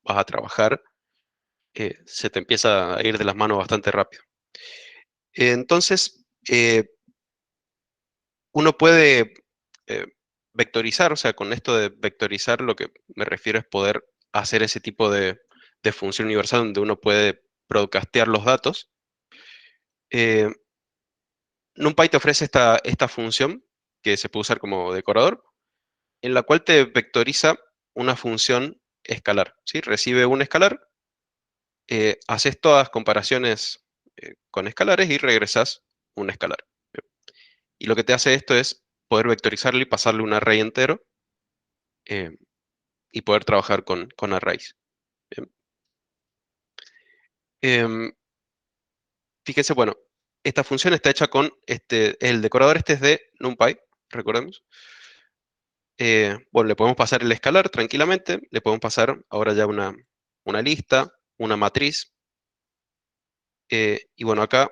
a trabajar, se te empieza a ir de las manos bastante rápido. Entonces, uno puede vectorizar, o sea, con esto de vectorizar lo que me refiero es poder hacer ese tipo de función universal donde uno puede broadcastear los datos. NumPy te ofrece esta función que se puede usar como decorador, en la cual te vectoriza una función escalar, ¿sí? Recibe un escalar, haces todas comparaciones con escalares y regresas un escalar. ¿Bien? Y lo que te hace esto es poder vectorizarle y pasarle un array entero y poder trabajar con arrays. ¿Bien? Fíjense, bueno, esta función está hecha con el decorador es de NumPy, recordemos. Bueno, le podemos pasar el escalar tranquilamente, le podemos pasar ahora ya una lista, una matriz, y bueno, acá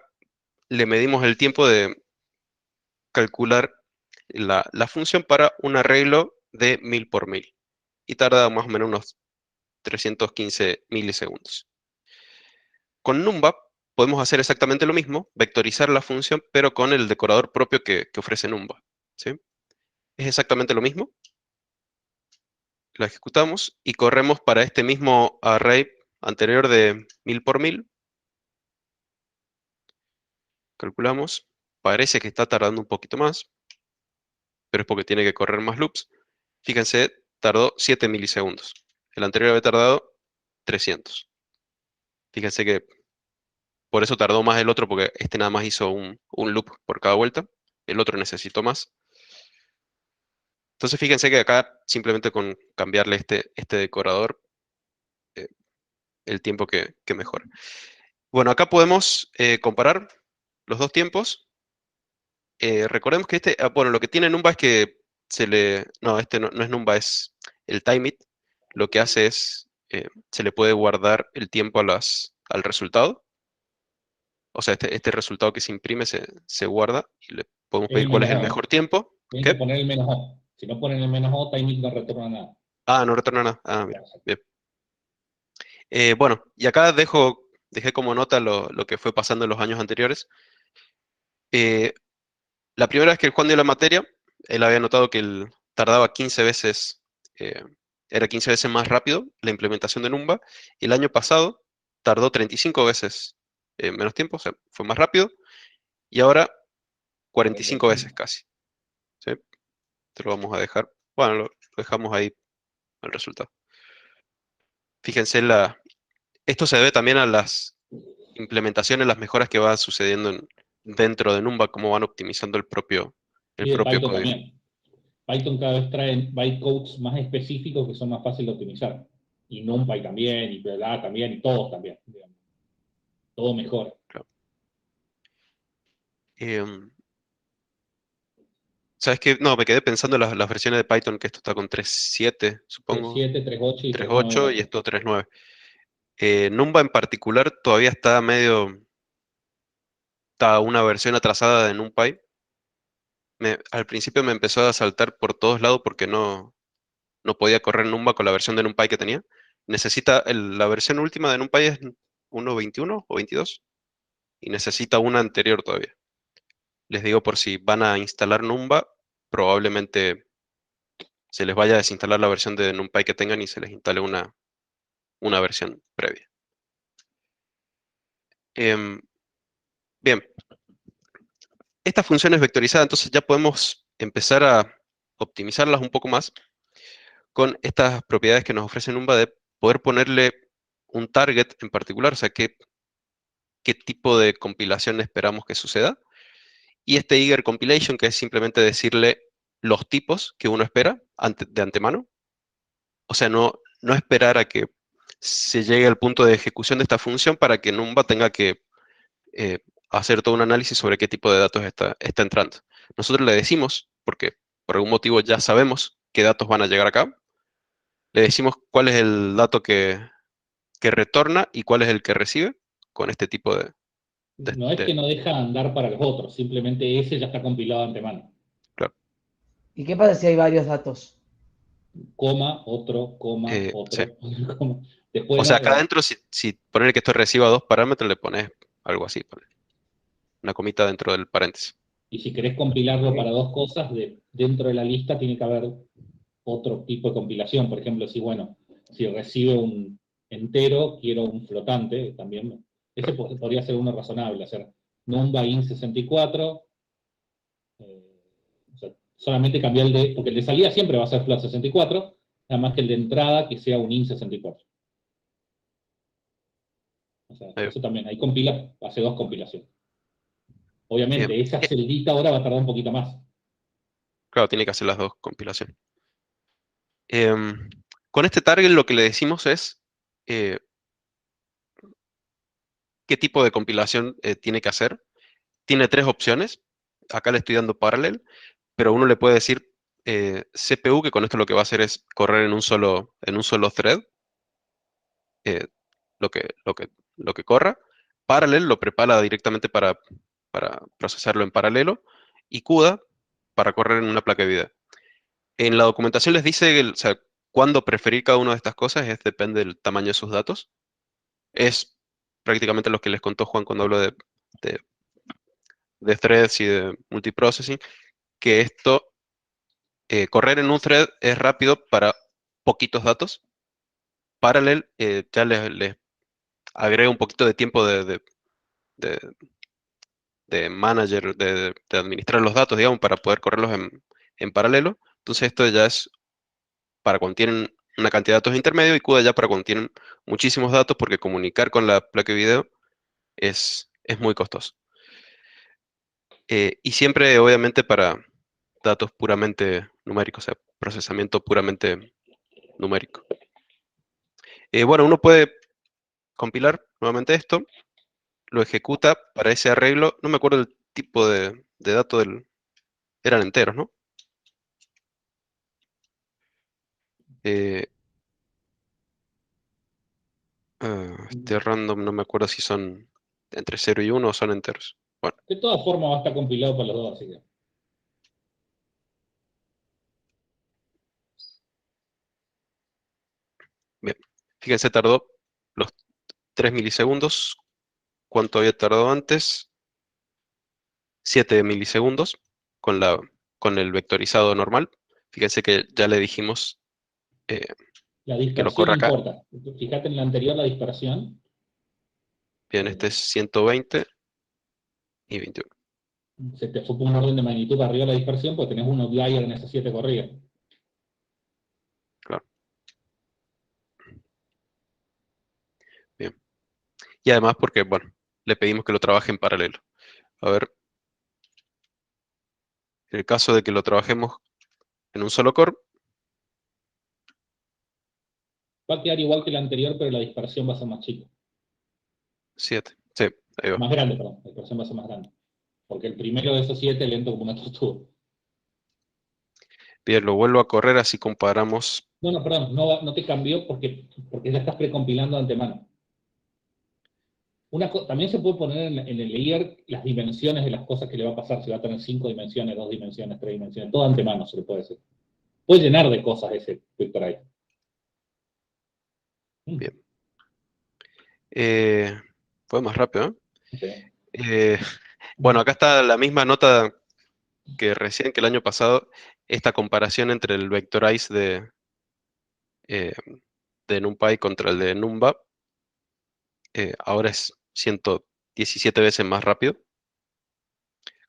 le medimos el tiempo de calcular la función para un arreglo de 1000 por 1000, y tarda más o menos unos 315 milisegundos. Con Numba podemos hacer exactamente lo mismo, vectorizar la función, pero con el decorador propio que ofrece Numba, ¿sí? Es exactamente lo mismo. La ejecutamos y corremos para este mismo array anterior de 1000 por 1000. Calculamos. Parece que está tardando un poquito más, pero es porque tiene que correr más loops. Fíjense, tardó 7 milisegundos. El anterior había tardado 300. Fíjense que por eso tardó más el otro, porque este nada más hizo un loop por cada vuelta. El otro necesitó más. Entonces fíjense que acá simplemente con cambiarle este decorador el tiempo que mejora. Bueno, acá podemos comparar los dos tiempos. Recordemos que bueno, lo que tiene Numba es que no, no es Numba, es el Timeit. Lo que hace es, se le puede guardar el tiempo al resultado. O sea, este resultado que se imprime se guarda y le podemos Es pedir el cuál es menos el O. mejor tiempo. Tienen que ¿Qué? poner el menos O. Si no ponen el menos O, Timeit no retorna nada. Ah, no retorna nada. Ah, bien, bien. Bueno, y acá dejé como nota lo que fue pasando en los años anteriores. Eh, la primera vez que el Juan dio la materia, él había notado que él tardaba 15 veces, era 15 veces más rápido la implementación de Numba, y el año pasado tardó 35 veces menos tiempo, o sea, fue más rápido, y ahora 45 veces casi. ¿Sí? Te lo vamos a dejar, bueno, lo dejamos ahí el resultado. Fíjense, esto se debe también a las implementaciones, las mejoras que van sucediendo dentro de Numba, cómo van optimizando el Y de propio Python código. también. Python cada vez trae bytecodes más específicos que son más fáciles de optimizar. Y NumPy también, y bla también, y todos también. Digamos. Todo mejora. Claro. ¿Sabes qué? No, me quedé pensando en las versiones de Python, que esto está con 3.7, supongo, 3.7, 3.8 y 3.8 y 3.9. esto 3.9. Numba en particular todavía está está una versión atrasada de NumPy. Al principio me empezó a saltar por todos lados porque no podía correr Numba con la versión de NumPy que tenía. La versión última de NumPy es 1.21 o 22 y necesita una anterior todavía. Les digo por si van a instalar Numba, probablemente se les vaya a desinstalar la versión de NumPy que tengan y se les instale una versión previa. Bien, estas funciones vectorizadas, entonces ya podemos empezar a optimizarlas un poco más con estas propiedades que nos ofrece Numba de poder ponerle un target en particular, o sea, qué tipo de compilación esperamos que suceda. Y este eager compilation, que es simplemente decirle los tipos que uno espera de antemano. O sea, no esperar a que se llegue al punto de ejecución de esta función para que Numba tenga que hacer todo un análisis sobre qué tipo de datos está entrando. Nosotros le decimos, porque por algún motivo ya sabemos qué datos van a llegar acá, le decimos cuál es el dato que retorna y cuál es el que recibe con este tipo de... No es que no deja andar para los otros, simplemente ese ya está compilado de antemano. Claro. ¿Y qué pasa si hay varios datos? Coma, otro, coma, Sí. otro, coma. Después O sea, acá adentro, si poner que esto reciba 2 parámetros, le pones algo así, una comita dentro del paréntesis. y si querés compilarlo para dos cosas, dentro de la lista tiene que haber otro tipo de compilación. Por ejemplo, si recibe un entero, quiero un flotante también. Ese podría ser uno razonable, hacer numba int64, o sea, solamente cambiar porque el de salida siempre va a ser float64, nada más que el de entrada que sea un int64. O sea, eso también, ahí hace dos compilaciones. Obviamente, esa celdita ahora va a tardar un poquito más. Claro, tiene que hacer las dos compilaciones. Con este target lo que le decimos es qué tipo de compilación tiene que hacer. Tiene 3 opciones. Acá le estoy dando Parallel, pero uno le puede decir CPU, que con esto lo que va a hacer es correr en un solo thread, lo que corra. Parallel lo prepara directamente para procesarlo en paralelo. Y CUDA para correr en una placa de video. En la documentación les dice, o sea, cuándo preferir cada una de estas cosas, depende del tamaño de sus datos. Es prácticamente lo que les contó Juan cuando habló de threads y de multiprocessing, que correr en un thread es rápido para poquitos datos. Parallel ya les agrega un poquito de tiempo de manager, de administrar los datos, digamos, para poder correrlos en paralelo. Entonces esto ya es para cuando tienen una cantidad de datos intermedio y CUDA ya para cuando tienen muchísimos datos, porque comunicar con la placa de video es muy costoso. Y siempre, obviamente, para datos puramente numéricos, o sea, procesamiento puramente numérico. Bueno, uno puede compilar nuevamente esto, lo ejecuta para ese arreglo, no me acuerdo el tipo de dato eran enteros, ¿no? Este random no me acuerdo si son entre 0 y 1 o son enteros. Bueno, De todas formas va a estar compilado para los dos, así que. bien. Fíjense, tardó los 3 milisegundos. ¿Cuánto había tardado antes? 7 milisegundos con el vectorizado normal. Fíjense que ya le dijimos La que lo dispersión corra acá. importa. Fíjate en la anterior, la dispersión. Bien, este es 120 y 21. Se te fue por un orden de magnitud para arriba la dispersión, porque tenés un outlier en esas 7 corridas. Claro. Bien. Y además porque, bueno, le pedimos que lo trabaje en paralelo. A ver, en el caso de que lo trabajemos en un solo core, Va a quedar igual que la anterior, pero la dispersión va a ser más chica. 7. Sí, ahí va. Más grande, perdón. La dispersión va a ser más grande. Porque el primero de esos 7 lento como una tortuga. Bien, lo vuelvo a correr así comparamos. No, perdón, no te cambió porque ya estás precompilando de antemano. También se puede poner en el layer las dimensiones de las cosas que le va a pasar, si va a tener 5 dimensiones, 2 dimensiones, 3 dimensiones, todo de antemano se le puede decir. Puede llenar de cosas ese vector ahí. Bien. Fue más rápido, ¿eh? Sí. Bueno, acá está la misma nota que recién, que el año pasado, esta comparación entre el vectorize de NumPy contra el de Numba. Ahora es 117 veces más rápido,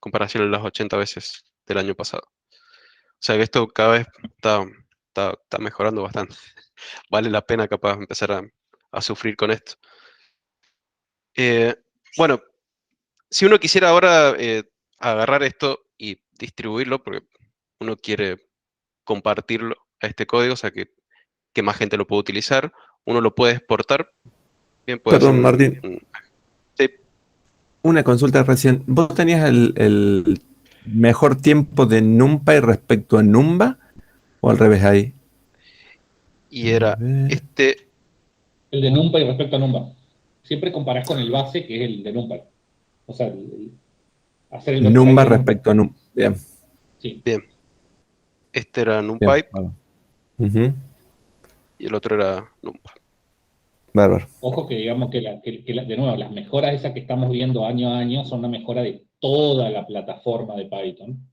comparación a las 80 veces del año pasado. O sea que esto cada vez está mejorando bastante. Vale la pena capaz empezar a sufrir con esto. Bueno, si uno quisiera ahora agarrar esto y distribuirlo, porque uno quiere compartirlo a este código, o sea que más gente lo pueda utilizar, uno lo puede exportar. Bien, puede hacer Perdón, Martín, sí, una consulta recién. ¿Vos tenías el mejor tiempo de NumPy respecto a Numba? ¿O al revés ahí? y era este, El de NumPy respecto a NumPy. Siempre comparás con el base, que es el de NumPy. O sea, hacer el vectorize Numba de NumPy. respecto a Numba. Bien, Sí. bien, este era bien. NumPy Bárbaro. Ujú, y el otro era NumPy. bárbaro. Ojo que digamos que, de nuevo, las mejoras esas que estamos viendo año a año son una mejora de toda la plataforma de Python,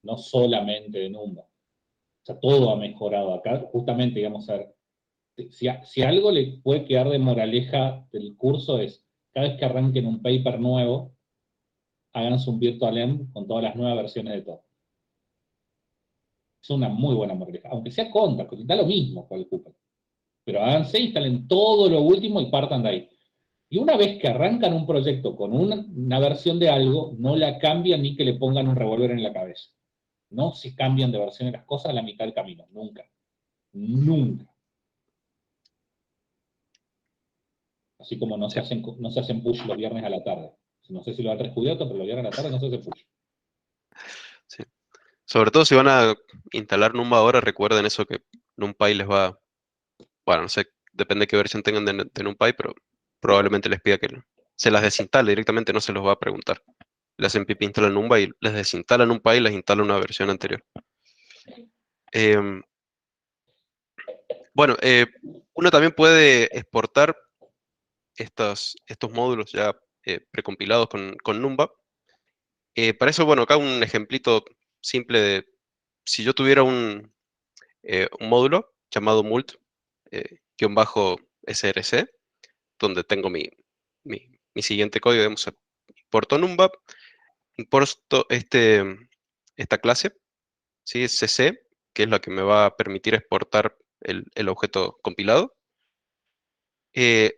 no solamente de Numba. O sea, todo ha mejorado acá. Justamente, digamos, a ver, si algo le puede quedar de moraleja del curso es, cada vez que arranquen un paper nuevo, háganse un virtualenv con todas las nuevas versiones de todo. Es una muy buena moraleja. Aunque sea contra, da lo mismo cuál ocupen. Pero háganse, instalen todo lo último y partan de ahí. Y una vez que arrancan un proyecto con una versión de algo, no la cambian ni que le pongan un revólver en la cabeza. No se cambian de versión de las cosas a la mitad del camino. Nunca. Nunca. Así como no se Sí, hacen push los viernes a la tarde. No sé si lo han descubierto, pero los viernes a la tarde no se hace push. sí. Sobre todo si van a instalar Numba ahora, recuerden eso que NumPy les va, bueno, no sé, depende de qué versión tengan de NumPy, pero probablemente les pida que se las desinstale directamente, no se los va a preguntar. Le hacen pip install Numba y les desinstala NumPy y les instala una versión anterior. Bueno, uno también puede exportar estos módulos ya precompilados con Numba. Para eso, bueno, acá un ejemplito simple de, si yo tuviera un módulo llamado mult-src, donde tengo mi siguiente código, digamos, importo Numba, importo esta clase, ¿sí? cc, que es la que me va a permitir exportar el objeto compilado. Le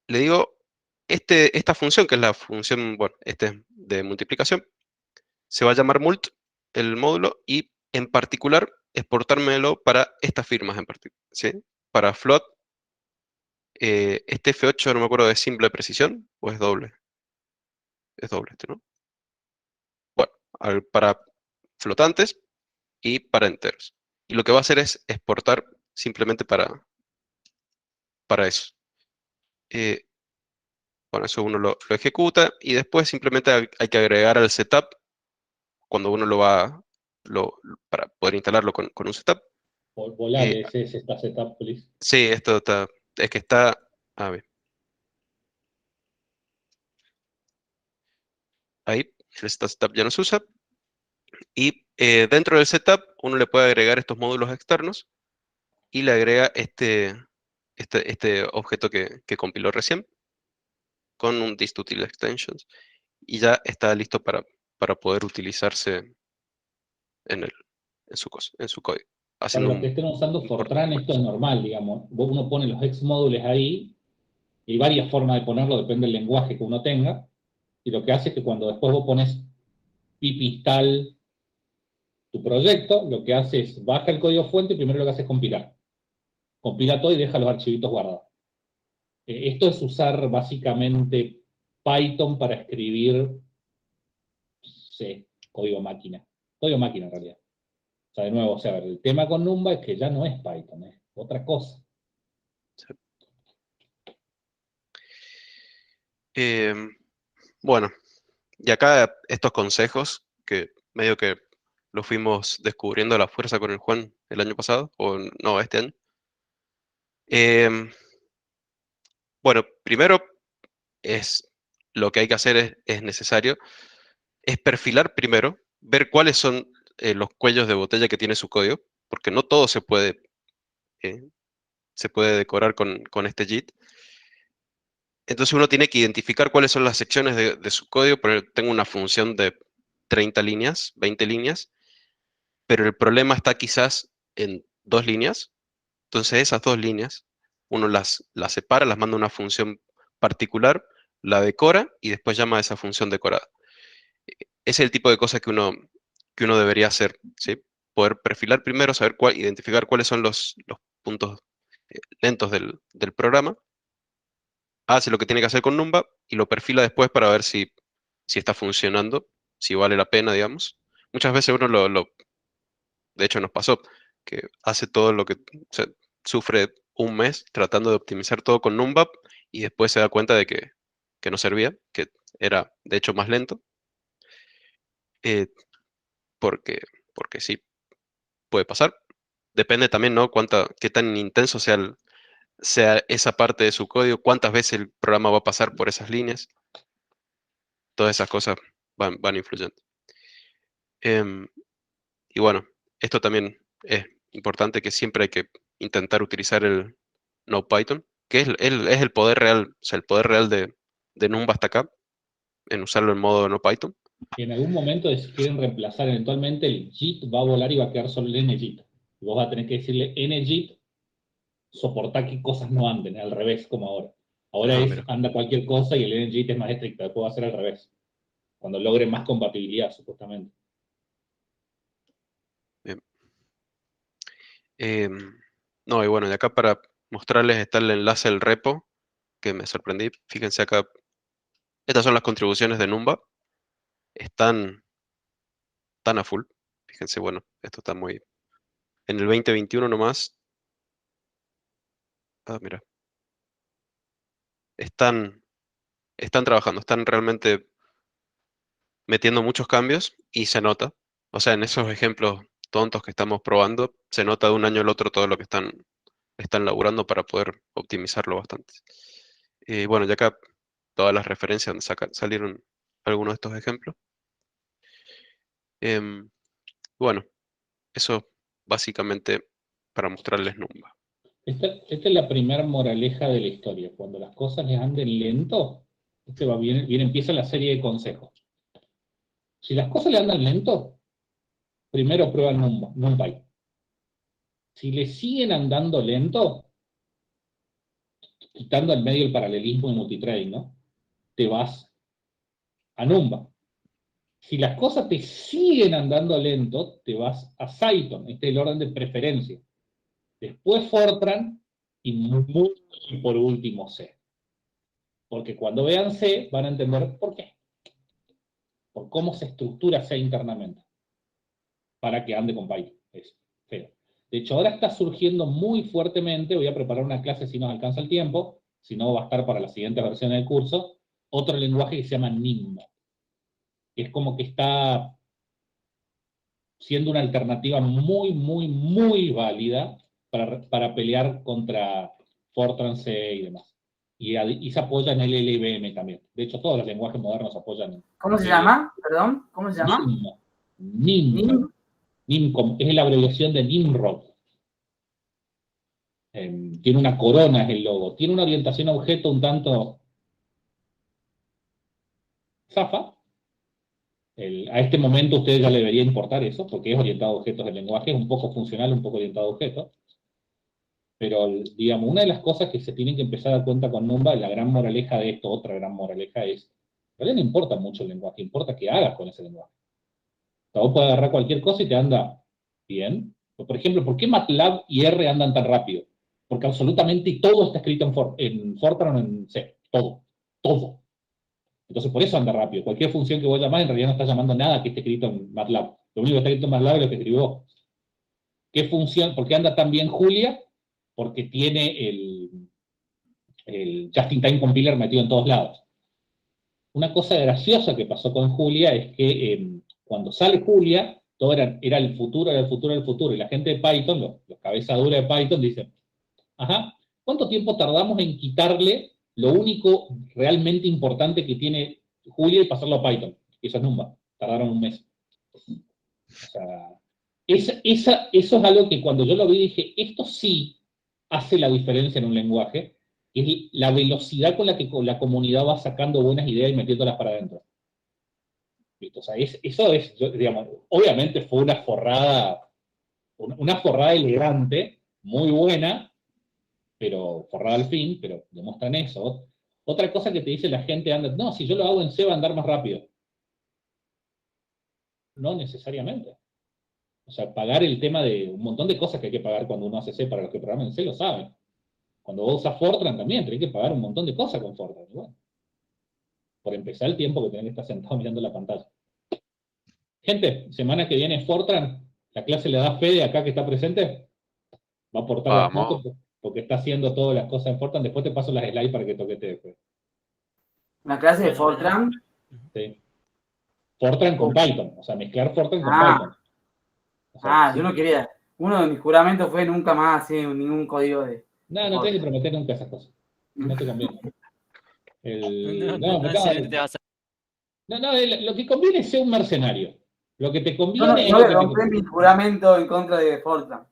digo, esta función, que es la función, bueno, de multiplicación, se va a llamar mult, el módulo, y en particular exportármelo para estas firmas en particular, ¿sí? Para float, Este F8 no me acuerdo, ¿es simple precisión o es doble? Es doble este, ¿no? Bueno, para flotantes y para enteros. Y lo que va a hacer es exportar simplemente para eso. Bueno, eso uno lo ejecuta y después simplemente hay que agregar al setup cuando uno para poder instalarlo con un setup. Volale, ese está setup, please. Sí, esto es que está, a ver, ahí, el setup ya no se usa. Y dentro del setup uno le puede agregar estos módulos externos y le agrega este objeto que compiló recién con un distutil extensions y ya está listo para poder utilizarse en su código. Para Haciendo los que estén usando un Fortran, esto es normal, digamos. Uno pone los ex módulos ahí, y hay varias formas de ponerlo, depende del lenguaje que uno tenga, y lo que hace es que cuando después vos pones pip install tu proyecto, lo que hace es baja el código fuente y primero lo que hace es compilar. Compila todo y deja los archivitos guardados. Esto es usar básicamente Python para escribir código máquina. Código máquina en realidad. O sea, de nuevo, o sea, el tema con Numba es que ya no es Python, es otra cosa. Bueno, y acá estos consejos que medio que los fuimos descubriendo a la fuerza con el Juan el año pasado, o no, este año. Bueno, primero es lo que hay que hacer es necesario, es perfilar primero, ver cuáles son los cuellos de botella que tiene su código, porque no todo eh, se puede decorar con este JIT. Entonces uno tiene que identificar cuáles son las secciones de su código, pero tengo una función de 30 líneas, 20 líneas, pero el problema está quizás en 2 líneas. Entonces esas 2 líneas, uno las separa, las manda a una función particular, la decora y después llama a esa función decorada. Ese es el tipo de cosas que uno debería hacer, ¿sí? Poder perfilar primero, identificar cuáles son los puntos lentos del programa, hace lo que tiene que hacer con Numba y lo perfila después para ver si está funcionando, si vale la pena, digamos. Muchas veces uno de hecho nos pasó, que hace todo lo que, o sea, sufre un mes tratando de optimizar todo con Numba y después se da cuenta de que no servía, que era de hecho más lento, eh, porque, porque sí, puede pasar. Depende también, ¿no? Qué tan intenso sea esa parte de su código, cuántas veces el programa va a pasar por esas líneas. Todas esas cosas van influyendo. Y bueno, esto también es importante, que siempre hay que intentar utilizar el NoPython, que es el poder real, o sea, el poder real de Numba hasta acá, en usarlo en modo NoPython. En algún momento, si quieren reemplazar eventualmente, el JIT va a volar y va a quedar solo el NJIT. Y vos vas a tener que decirle NJIT, soportar que cosas no anden, al revés, como ahora. Ahora Mira. anda cualquier cosa y el NJIT es más estricto, después va a ser al revés. Cuando logre más compatibilidad, supuestamente. Bien. No, y bueno, y acá para mostrarles está el enlace al repo, que me sorprendí. Fíjense acá, estas son las contribuciones de Numba. Están tan a full. Fíjense, bueno, esto está muy... En el 2021 nomás. Mira. Están trabajando, están realmente metiendo muchos cambios y se nota. O sea, en esos ejemplos tontos que estamos probando, se nota de un año al otro todo lo que están laburando para poder optimizarlo bastante. Bueno, ya acá todas las referencias donde salieron algunos de estos ejemplos. Em, bueno, eso básicamente para mostrarles Numba. Esta es la primera moraleja de la historia. Cuando las cosas les anden lento, empieza la serie de consejos. Si las cosas le andan lento, primero prueban NumPy. Si le siguen andando lento, quitando al medio el paralelismo y multitrading, ¿no? Te vas a Numba. Si las cosas te siguen andando lento, te vas a Cython. Este es el orden de preferencia. Después Fortran y muy por último C. Porque cuando vean C van a entender por qué. Por cómo se estructura C internamente. Para que ande con Python. Es feo. De hecho, ahora está surgiendo muy fuertemente, voy a preparar una clase si nos alcanza el tiempo, si no va a estar para la siguiente versión del curso, otro lenguaje que se llama NIM. Es como que está siendo una alternativa muy, muy, muy válida para pelear contra Fortran C y demás. Y se apoya en el LLVM también. De hecho, todos los lenguajes modernos apoyan. ¿Cómo se llama? Perdón, ¿cómo se llama? NIM. NIM es la abreviación de Nimrod. Tiene una corona, es el logo. Tiene una orientación a objeto un tanto zafa. A este momento a ustedes ya le debería importar eso, porque es orientado a objetos del lenguaje, es un poco funcional, un poco orientado a objetos. Pero, digamos, una de las cosas que se tienen que empezar a dar cuenta con Numba, la gran moraleja de esto, otra gran moraleja es, en realidad no importa mucho el lenguaje, importa qué hagas con ese lenguaje. O sea, vos podés agarrar cualquier cosa y te anda bien. Por ejemplo, ¿por qué MATLAB y R andan tan rápido? Porque absolutamente todo está escrito en Fortran o en C. Todo. Todo. Entonces por eso anda rápido. Cualquier función que vos llamás en realidad no está llamando nada que esté escrito en MATLAB. Lo único que está escrito en MATLAB es lo que escribió. ¿Qué función? ¿Por qué anda tan bien Julia? Porque tiene el Just-in-Time Compiler metido en todos lados. Una cosa graciosa que pasó con Julia es que cuando sale Julia, todo era el futuro, era el futuro, era el futuro. Y la gente de Python, los cabezaduras de Python, dicen, ajá, ¿cuánto tiempo tardamos en quitarle lo único realmente importante que tiene Julia y pasarlo a Python? Eso es Numba. Tardaron un mes. O sea, eso es algo que cuando yo lo vi dije, esto sí hace la diferencia en un lenguaje, que es la velocidad con la que la comunidad va sacando buenas ideas y metiéndolas para adentro. O sea, eso es, digamos, obviamente fue una forrada elegante, muy buena, pero forrada al fin, pero demuestran eso. Otra cosa que te dice la gente, no, si yo lo hago en C va a andar más rápido. No necesariamente. O sea, pagar el tema de un montón de cosas que hay que pagar cuando uno hace C, para los que programan en C lo saben. Cuando vos usas Fortran también, tenés que pagar un montón de cosas con Fortran. Bueno, por empezar el tiempo que tenés que estar sentado mirando la pantalla. Gente, semana que viene Fortran, la clase le da fe de acá que está presente. Va a aportar las fotos porque está haciendo todas las cosas en Fortran. Después te paso las slides para que toquete después. ¿Una clase de Fortran? Sí. Fortran con Python. O sea, mezclar Fortran con Python. O sea, yo no quería. Uno de mis juramentos fue nunca más hacer ningún código de... No tienes que prometer nunca esas cosas. No te conviene. Lo que conviene es ser un mercenario. Lo que te conviene es... No le rompí mi juramento en contra de Fortran.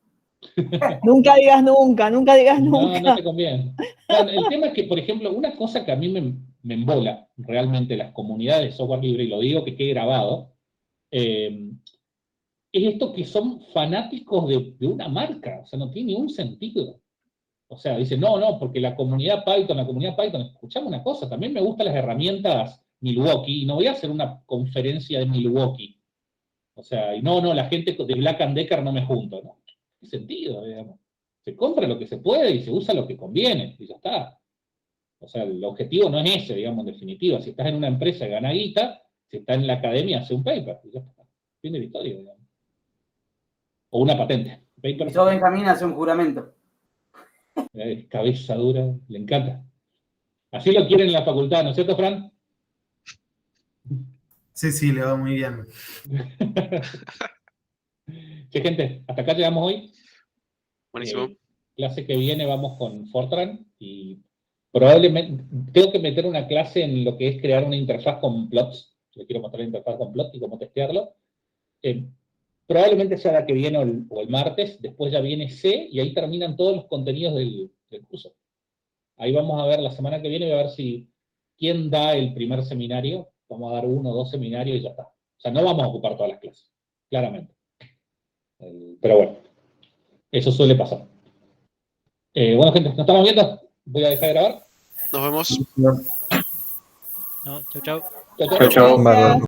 Nunca digas nunca, nunca digas nunca. No te conviene. Bueno, el tema es que, por ejemplo, una cosa que a mí me embola realmente las comunidades de software libre, y lo digo que quede grabado, es esto que son fanáticos de una marca. O sea, no tiene ningún sentido. O sea, dicen, no, porque la comunidad Python, escuchame una cosa, también me gustan las herramientas Milwaukee, y no voy a hacer una conferencia de Milwaukee. O sea, y no, la gente de Black & Decker no me junto, ¿no? ¿Qué sentido, digamos? Se compra lo que se puede y se usa lo que conviene, y ya está. O sea, el objetivo no es ese, digamos, en definitiva. Si estás en una empresa, gana guita, si estás en la academia, hace un paper, y ya está. Fin de la historia, digamos. O una patente. Y yo, Benjamín, hace un juramento. Cabeza dura, le encanta. Así lo quieren en la facultad, ¿no es cierto, Fran? Sí, le va muy bien. Sí, gente, hasta acá llegamos hoy. Buenísimo. Clase que viene vamos con Fortran y probablemente tengo que meter una clase en lo que es crear una interfaz con plots. Le quiero mostrar la interfaz con plots y cómo testearlo. Probablemente sea la que viene o el martes, después ya viene C y ahí terminan todos los contenidos del curso. Ahí vamos a ver la semana que viene, voy a ver quién da el primer seminario. Vamos a dar 1 o 2 seminarios y ya está. O sea, no vamos a ocupar todas las clases, claramente. Pero bueno, eso suele pasar. Bueno, gente, ¿nos estamos viendo? Voy a dejar de grabar. Nos vemos. No, chau. Chau. Bárbaro.